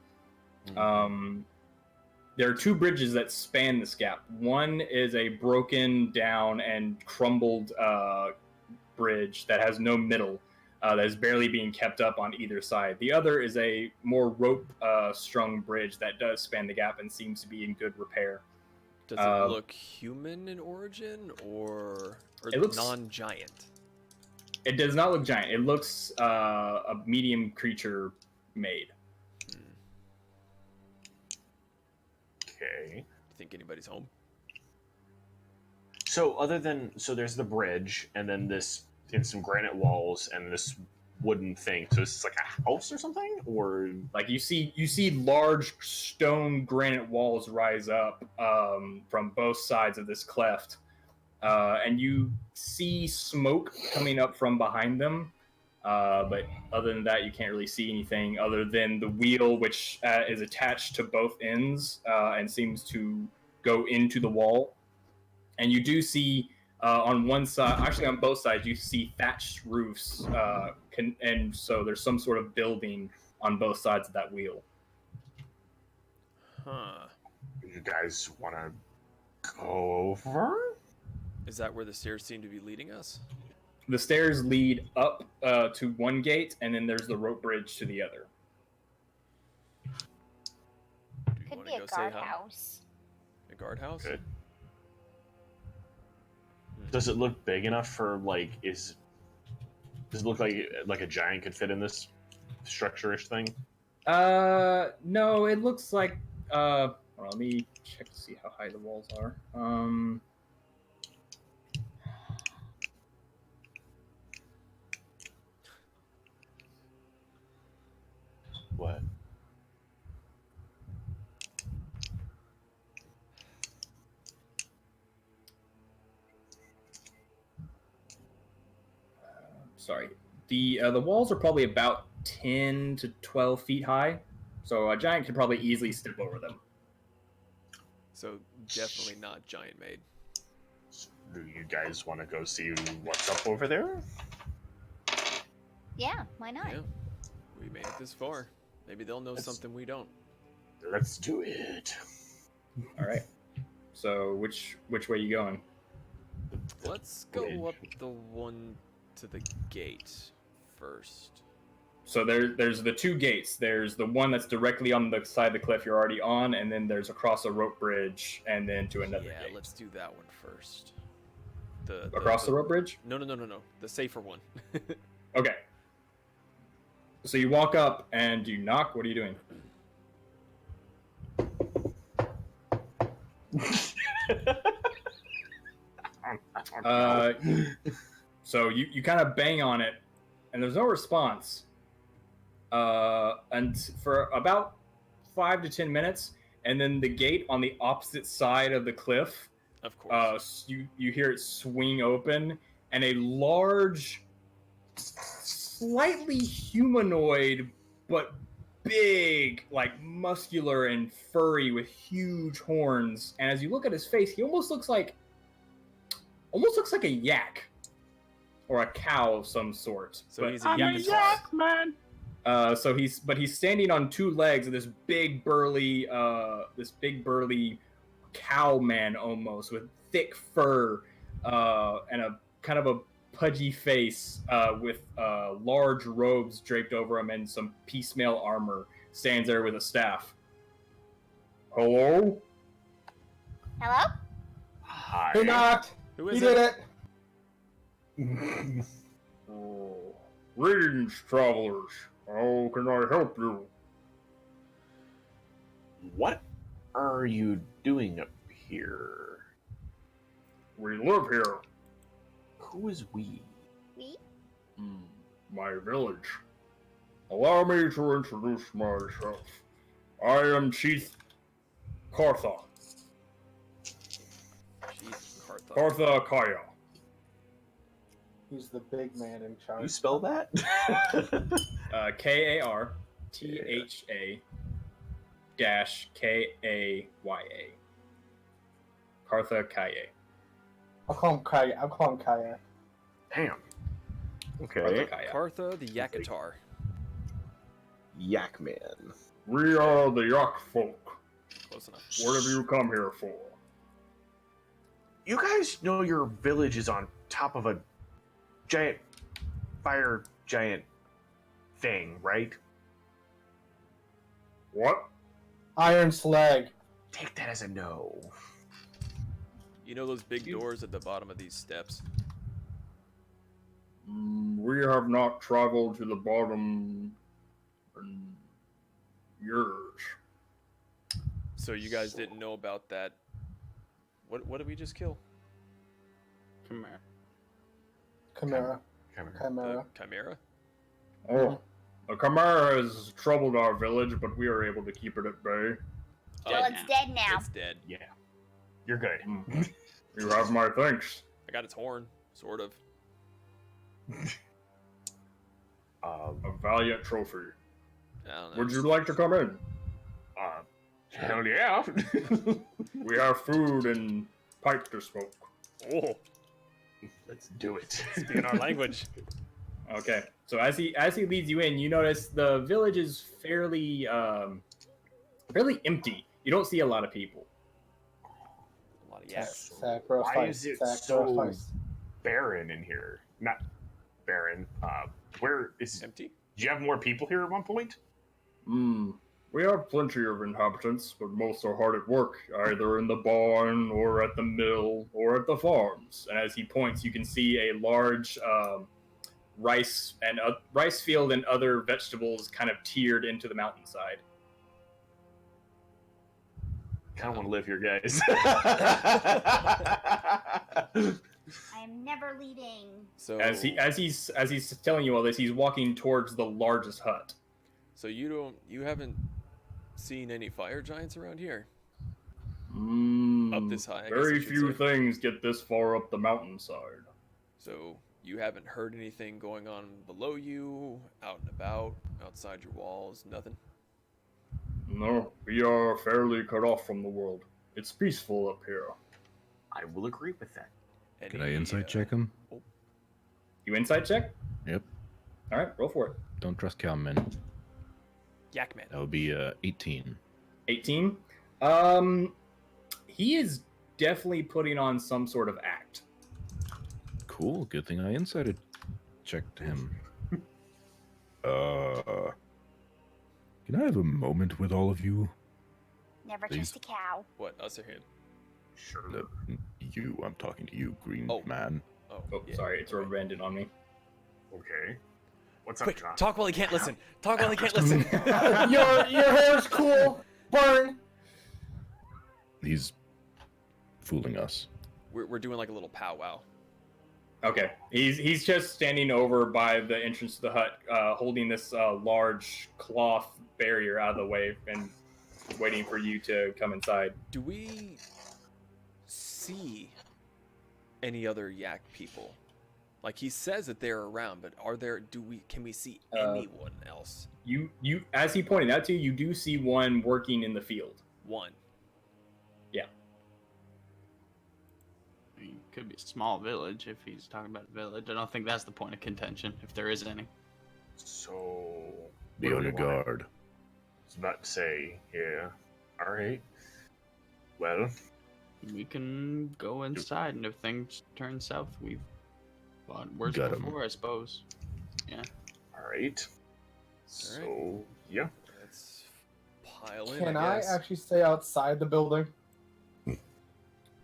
There are 2 bridges that span this gap. One is a broken down and crumbled bridge that has no middle, that is barely being kept up on either side. The other is a more rope strung bridge that does span the gap and seems to be in good repair. Does it look human in origin, or it looks non-giant? It does not look giant. It looks a medium creature made. Okay. Do you think anybody's home? So there's the bridge, and then this in some granite walls and this wooden thing. So it's like a house or something, or like you see large stone granite walls rise up from both sides of this cleft, and you see smoke coming up from behind them. But other than that, you can't really see anything other than the wheel, which is attached to both ends and seems to go into the wall. And you do see on one side, actually on both sides, you see thatched roofs, and so there's some sort of building on both sides of that wheel. Huh. You guys want to go over? Is that where the stairs seem to be leading us? The stairs lead up to one gate, and then there's the rope bridge to the other. Do you Could want be to a go say hi? guardhouse. A guardhouse? Good. Does it look big enough for like? Does it look like a giant could fit in this structure-ish thing? No, it looks like. Hold on, let me check to see how high the walls are. What? Sorry, the walls are probably about 10 to 12 feet high, so a giant could probably easily step over them. So definitely not giant made. Do you guys want to go see what's up over there? Yeah, why not? Yeah. We made it this far. Maybe they'll know something we don't. Let's do it. All right. So which way you going? Let's go up the one to the gate first. So there's the two gates. There's the one that's directly on the side of the cliff you're already on, and then there's across a rope bridge, and then to another Yeah, gate. let's do that one first. Across the rope bridge? No. The safer one. Okay. So you walk up and you knock. What are you doing? So you kind of bang on it, and there's no response. And for about 5 to 10 minutes, and then the gate on the opposite side of the cliff, Of course. you hear it swing open, and a large, slightly humanoid, but big, like muscular and furry with huge horns. And as you look at his face, he almost looks like a yak or a cow of some sort. So but he's a yak man. so he's standing on two legs of this big burly cow man almost, with thick fur and a kind of a pudgy face with large robes draped over him and some piecemeal armor. Stands there with a staff. Hello? Hello? Hi. He knocked. Who He is did it? it. Oh, greetings, travelers. How can I help you? What are you doing up here? We live here. Who is we? We? My village. Allow me to introduce myself. I am Chief Cartha. Chief Cartha. Cartha Kaya. He's the big man in charge. You spell that? Kartha Kaya. Cartha Kaya. I'll call him Kaya. I'll call him Kaya. Damn. Okay. Cartha Kaya. Cartha the Yakatar. Yak Man. We are the Yak folk. Close enough. What have you come here for? You guys know your village is on top of a giant fire giant thing, right? What? Iron Slag. Take that as a no. You know those big doors at the bottom of these steps? We have not traveled to the bottom in years. So you guys didn't know about that. What did we just kill? Come here. Chimera. Chimera. Chimera. The Chimera? Oh, the Chimera has troubled our village, but we are able to keep it at bay. Well, it's dead now. It's dead. Yeah. You're good. You have my thanks. I got its horn, sort of. A valiant trophy. I don't know. Would you like to come in? Hell yeah. We have food and pipe to smoke. Oh, Let's do it. speaking our language. Okay, so as he leads you in, you notice the village is fairly empty. You don't see a lot of people. A lot of yaks. Why is it so barren in here? Not barren. Where is Empty? Do you have more people here at one point? We have plenty of inhabitants, but most are hard at work, either in the barn, or at the mill, or at the farms. And as he points, you can see a large rice field and other vegetables kind of tiered into the mountainside. Kind of want to live here, guys. I am never leaving. So As he's telling you all this, he's walking towards the largest hut. So you haven't seen any fire giants around here? Up this high, I guess I Very should few say. things get this far up the mountainside. So you haven't heard anything going on below you, out and about, outside your walls, nothing? No, we are fairly cut off from the world. It's peaceful up here. I will agree with that. Can I insight check him? You insight check? Yep. All right, roll for it. Don't trust Calman. Yakman. That would be 18. 18. He is definitely putting on some sort of act. Cool. Good thing I insighted checked him. Can I have a moment with all of you? Never Please. trust a cow. What, us or him? Sure. You. I'm talking to you, green Oh. man. Oh, Oh, yeah. sorry, it's revended on me. Okay. What's up, Quick, John? talk while he can't listen. Talk while he can't listen. Your hair's cool. Burn. He's fooling us. We're doing like a little powwow. Okay, he's just standing over by the entrance to the hut, holding this large cloth barrier out of the way and waiting for you to come inside. Do we see any other yak people? Like he says that they're around, but can we see anyone else? You as he pointed out to you, you do see one working in the field. One. I mean, it could be a small village if he's talking about a village. I don't think that's the point of contention, if there is any. So. Be what on do your we want? guard. I was about to say, yeah. Alright. Well, We can go inside, and if things turn south, we've fought worse Got 'em. before, I suppose. Yeah. alright. So, yeah. Let's pile in. Can I I guess. actually stay outside the building?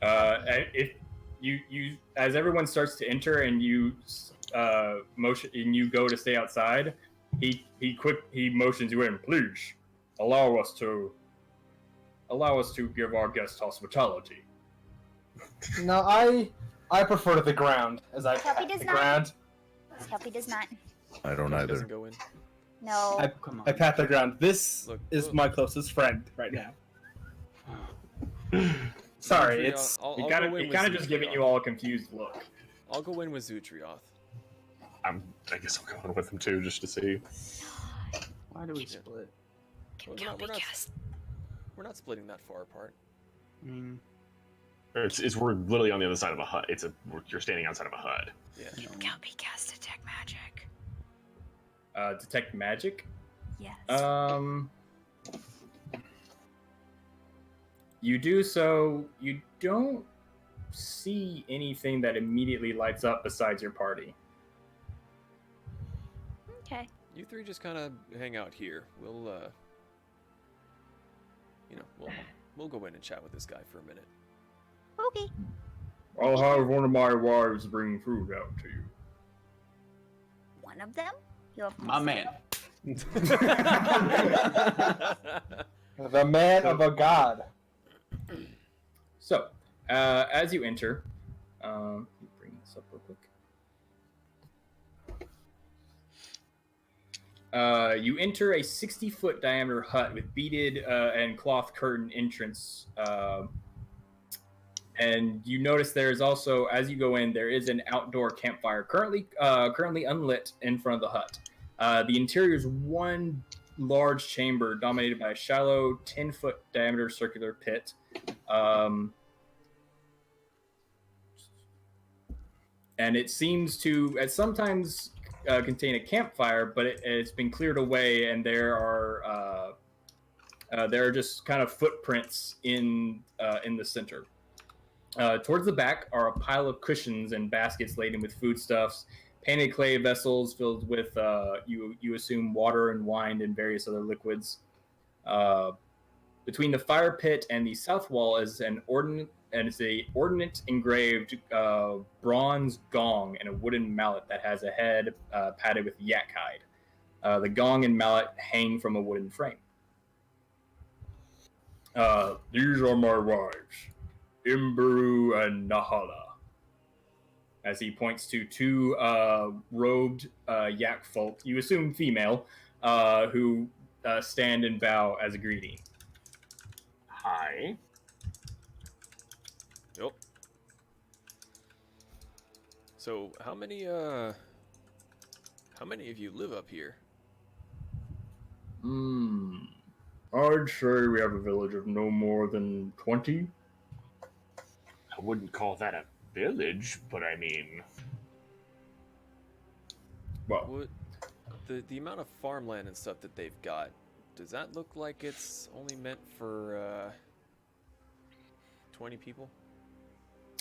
If you as everyone starts to enter and you motion and you go to stay outside, he motions you in. Please allow us to give our guests hospitality. No, I prefer to the ground as I Kelpie pat does the not. ground. Kelpie does not. I don't He either. doesn't go in. No. I, Come on. I pat the ground. This Look, is look. my closest friend right now. Sorry, Zutrioth, it's I'll He go kind in of with just giving Zutrioth. you all a confused look. I'll go in with Zutrioth. I guess I'm going with him too, just to see. Why do we split? Well, we're not splitting that far apart. I mean, It's we're literally on the other side of a hut. You're standing outside of a hut. Yeah. Kelpie cast detect magic. Detect magic. Yes. You do so. You don't see anything that immediately lights up besides your party. Okay. You three just kind of hang out here. We'll we'll go in and chat with this guy for a minute. Okay. I'll have one of my wives bring food out to you. One of them? You have my man. the man of a god. So, as you enter, let me bring this up real quick. You enter a 60-foot diameter hut with beaded and cloth curtain entrance. And you notice there is also, as you go in, there is an outdoor campfire currently unlit in front of the hut. The interior is one large chamber dominated by a shallow 10-foot diameter circular pit. And it seems to sometimes contain a campfire, but it's been cleared away, and there are there are just kind of footprints in the center. Towards the back are a pile of cushions and baskets laden with foodstuffs, painted clay vessels filled with you assume water and wine and various other liquids. Between the fire pit and the south wall is an ornate engraved bronze gong and a wooden mallet that has a head padded with yak hide. The gong and mallet hang from a wooden frame. These are my wives, Imberu and Nahala. As he points to two robed yak folk, you assume female, who stand and bow as a greeting. Hi. Yep. So how many of you live up here? I'd say we have a village of no more than 20. I wouldn't call that a village, but I mean... Well, What the amount of farmland and stuff that they've got, does that look like it's only meant for 20 people?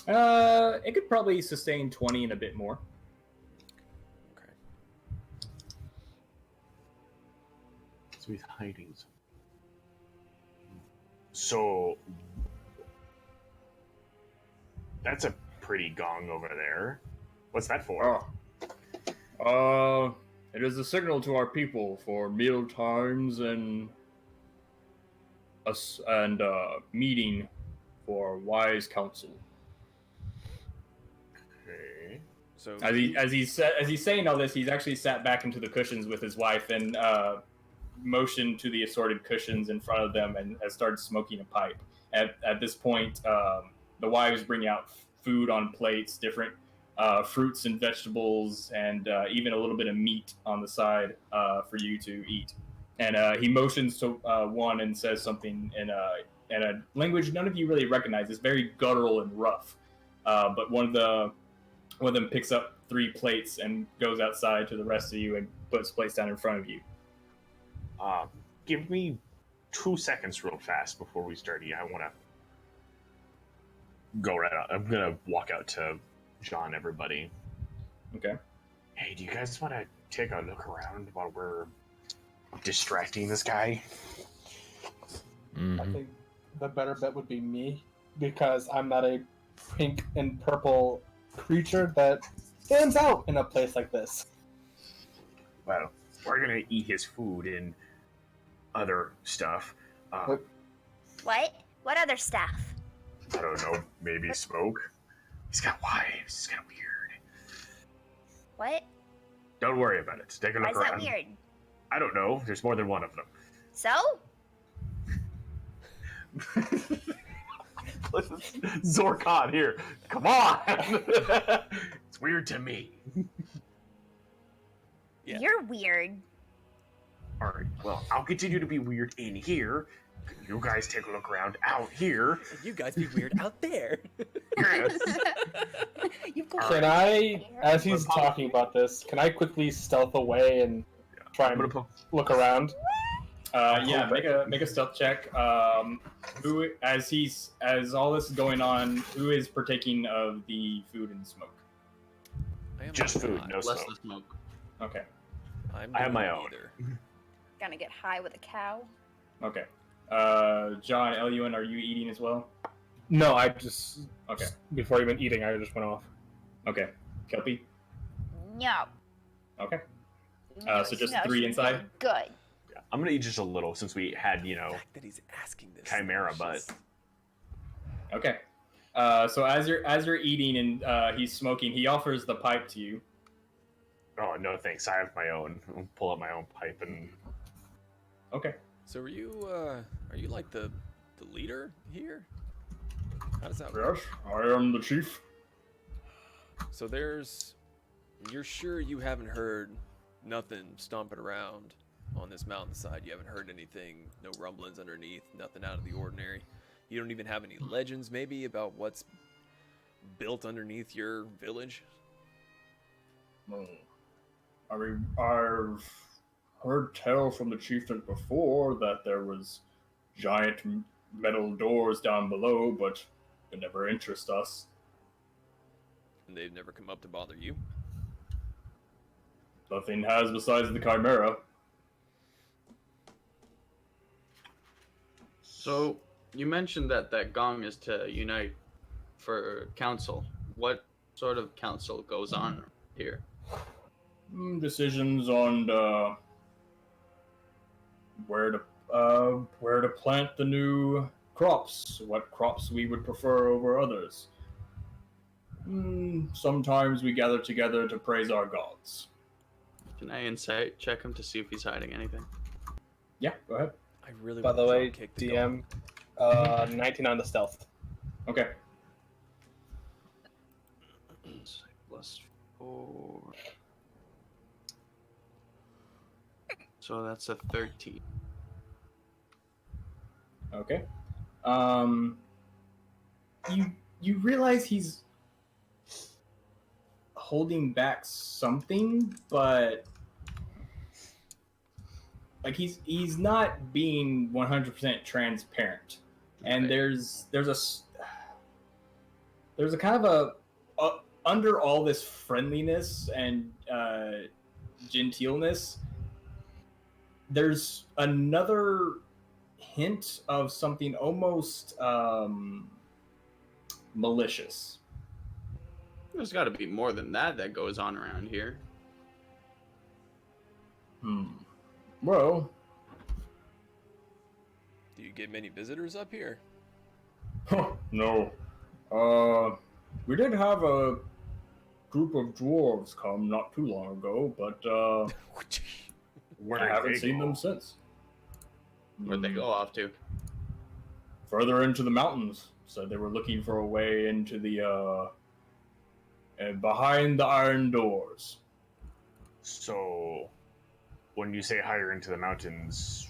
it could probably sustain 20 and a bit more. Okay. Sweet hidings. So... That's a pretty gong over there. What's that for? It is a signal to our people for meal times and meeting for wise counsel. Okay. So As he's saying all this, he's actually sat back into the cushions with his wife and motioned to the assorted cushions in front of them and has started smoking a pipe. At this point, the wives bring out food on plates, different fruits and vegetables, and even a little bit of meat on the side for you to eat. And he motions to one and says something in a language none of you really recognize. It's very guttural and rough. But one of them picks up 3 plates and goes outside to the rest of you and puts plates down in front of you. Give me 2 seconds real fast before we start eating. I want to go right out. I'm going to walk out to John, everybody. Okay. Hey, do you guys want to take a look around while we're distracting this guy? I think the better bet would be me, because I'm not a pink and purple creature that stands out in a place like this. Well, we're going to eat his food and other stuff. What? What other stuff? I don't know, maybe smoke? He's got wives. It's kind of weird. What? Don't worry about it. Take a Why look is that around. weird? I don't know. There's more than one of them. So? Zorkon, here. Come on! It's weird to me. Yeah. You're weird. Alright, well, I'll continue to be weird in here. You guys take a look around out here. You guys be weird out there. Yes. You go. Can I, as he's talking about this, can I quickly stealth away and try I'm and gonna look around? Yeah, make a stealth check. Who, as all this is going on, who is partaking of the food and smoke? I am just food, not. no Less smoke. than smoke. Okay. I'm I have my doing own. neither. Gonna get high with a cow. Okay. John, Eluan, are you eating as well? No, I just, Okay. before even eating, I just went off. Okay. Kelpie? No. Okay. No, So just no, 3 she's inside? Good. Yeah, I'm gonna eat just a little since we had, The fact that he's asking this. Chimera is butt. just- Okay. So as you're eating and he's smoking, he offers the pipe to you. Oh, no thanks. I have my own. I'll pull out my own pipe and... Okay. So are you like the leader here? How does that work? Yes, I am the chief. So you're sure you haven't heard nothing stomping around on this mountainside? You haven't heard anything, no rumblings underneath, nothing out of the ordinary? You don't even have any legends maybe about what's built underneath your village? I mean, I've heard tell from the chieftains before that there was giant metal doors down below, but it never interests us. And they've never come up to bother you? Nothing has besides the Chimera. So, you mentioned that gong is to unite for council. What sort of council goes on here? Decisions on where to plant the new crops, what crops we would prefer over others. Sometimes we gather together to praise our gods. Can I insight check him to see if he's hiding anything? Yeah, go ahead. I really By want the to way, kick the DM, gong. 19 on the stealth. Okay. +4. So that's a 13. Okay. You realize he's holding back something, but like he's not being 100% transparent. And Right. there's a kind of a under all this friendliness and genteelness, there's another hint of something almost malicious. There's got to be more than that goes on around here. Well, Do you get many visitors up here? no. We did have a group of dwarves come not too long ago, but I haven't seen them since. Where'd they go off to? Further into the mountains. Said they were looking for a way into the behind the iron doors. So, when you say higher into the mountains,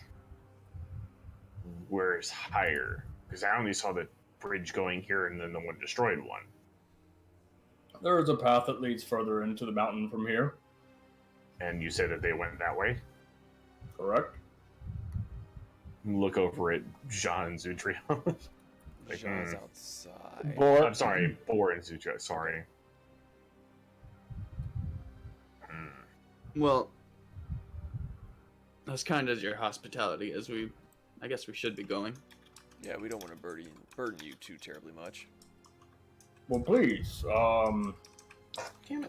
where's higher? Because I only saw the bridge going here and then the one destroyed one. There is a path that leads further into the mountain from here. And you said that they went that way? Correct? Look over at Jean and Zutrion. Like, Jean's outside. I'm sorry, Boar and Zutrion, sorry. Well, as kind as your hospitality as I guess we should be going. Yeah, we don't want to burden you too terribly much. Well, please,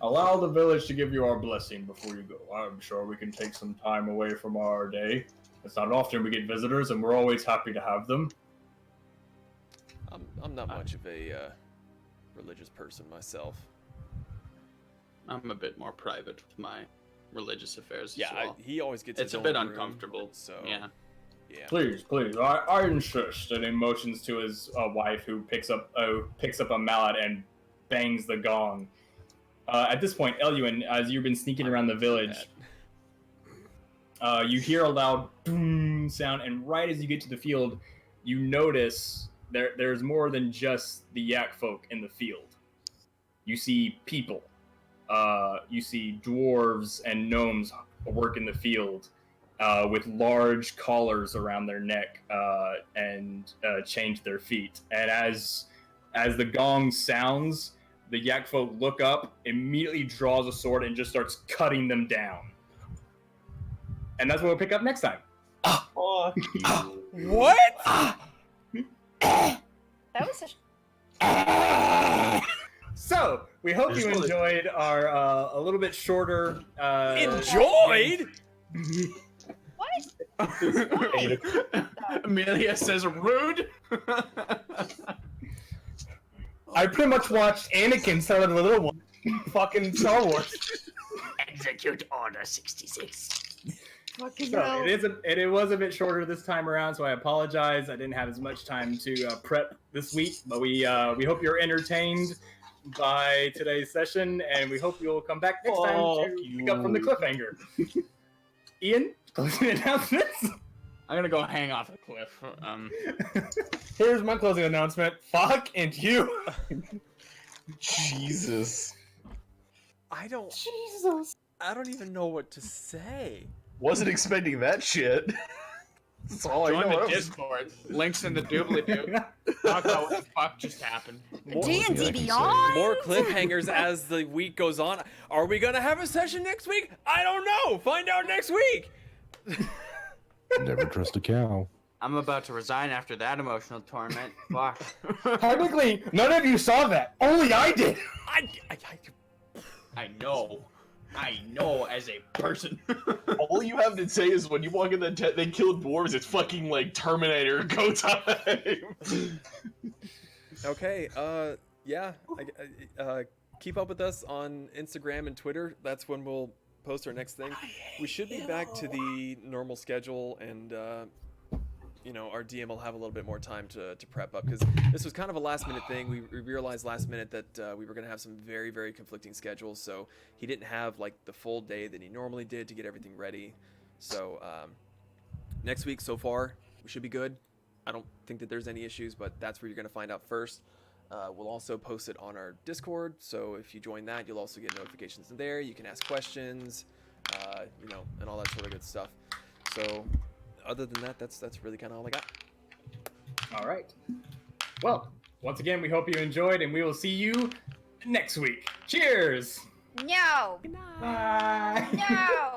allow the village to give you our blessing before you go. I'm sure we can take some time away from our day. It's not often we get visitors, and we're always happy to have them. I'm not much of a religious person myself. I'm a bit more private with my religious affairs Yeah, as well. he always gets. It's his a bit own room, uncomfortable. So Yeah. yeah. Please, I insist. And he motions to his wife, who picks up a mallet and bangs the gong. At this point, Eluin, as you've been sneaking around the village, you hear a loud boom sound, and right as you get to the field, you notice there's more than just the yak folk in the field. You see people. You see dwarves and gnomes work in the field with large collars around their neck and chained to their feet. And as the gong sounds, the yak folk look up, immediately draws a sword, and just starts cutting them down. And that's what we'll pick up next time. Fuck you. What? That was a So, we hope you enjoyed our a little bit shorter... Enjoyed? what? Amelia says rude. I pretty much watched Anakin start with the little one. Fucking Star Wars. Execute Order 66. Fucking So hell. it was a bit shorter this time around, so I apologize. I didn't have as much time to prep this week, but we hope you're entertained by today's session, and we hope you'll come back next time to pick up from the cliffhanger. Ian, closing announcements. I'm gonna go hang off a cliff. Here's my closing announcement. Fuck and you. Jesus. I don't Jesus. even know what to say. Wasn't expecting that shit. That's all I Join know. the Discord. Links in the doobly-doo. Talk about what the fuck just happened. D&D like you Beyond. More cliffhangers as the week goes on. Are we gonna have a session next week? I don't know. Find out next week. Never trust a cow. I'm about to resign after that emotional torment. Fuck. Technically, none of you saw that. Only I did. I know. I know as a person. All you have to say is when you walk in the tent, they killed dwarves. It's fucking like Terminator. Go time. Okay. Yeah. Keep up with us on Instagram and Twitter. That's when we'll post our next thing. We should be back to the normal schedule, and our DM will have a little bit more time to prep up, because this was kind of a last minute thing. We realized last minute that we were going to have some very, very conflicting schedules, so he didn't have like the full day that he normally did to get everything ready. So next week so far we should be good. I don't think that there's any issues, but that's where you're going to find out first. We'll also post it on our Discord, so if you join that, you'll also get notifications in there. You can ask questions, and all that sort of good stuff. So other than that, that's really kind of all I got. All right. Well, once again, we hope you enjoyed, and we will see you next week. Cheers! No. Bye. No.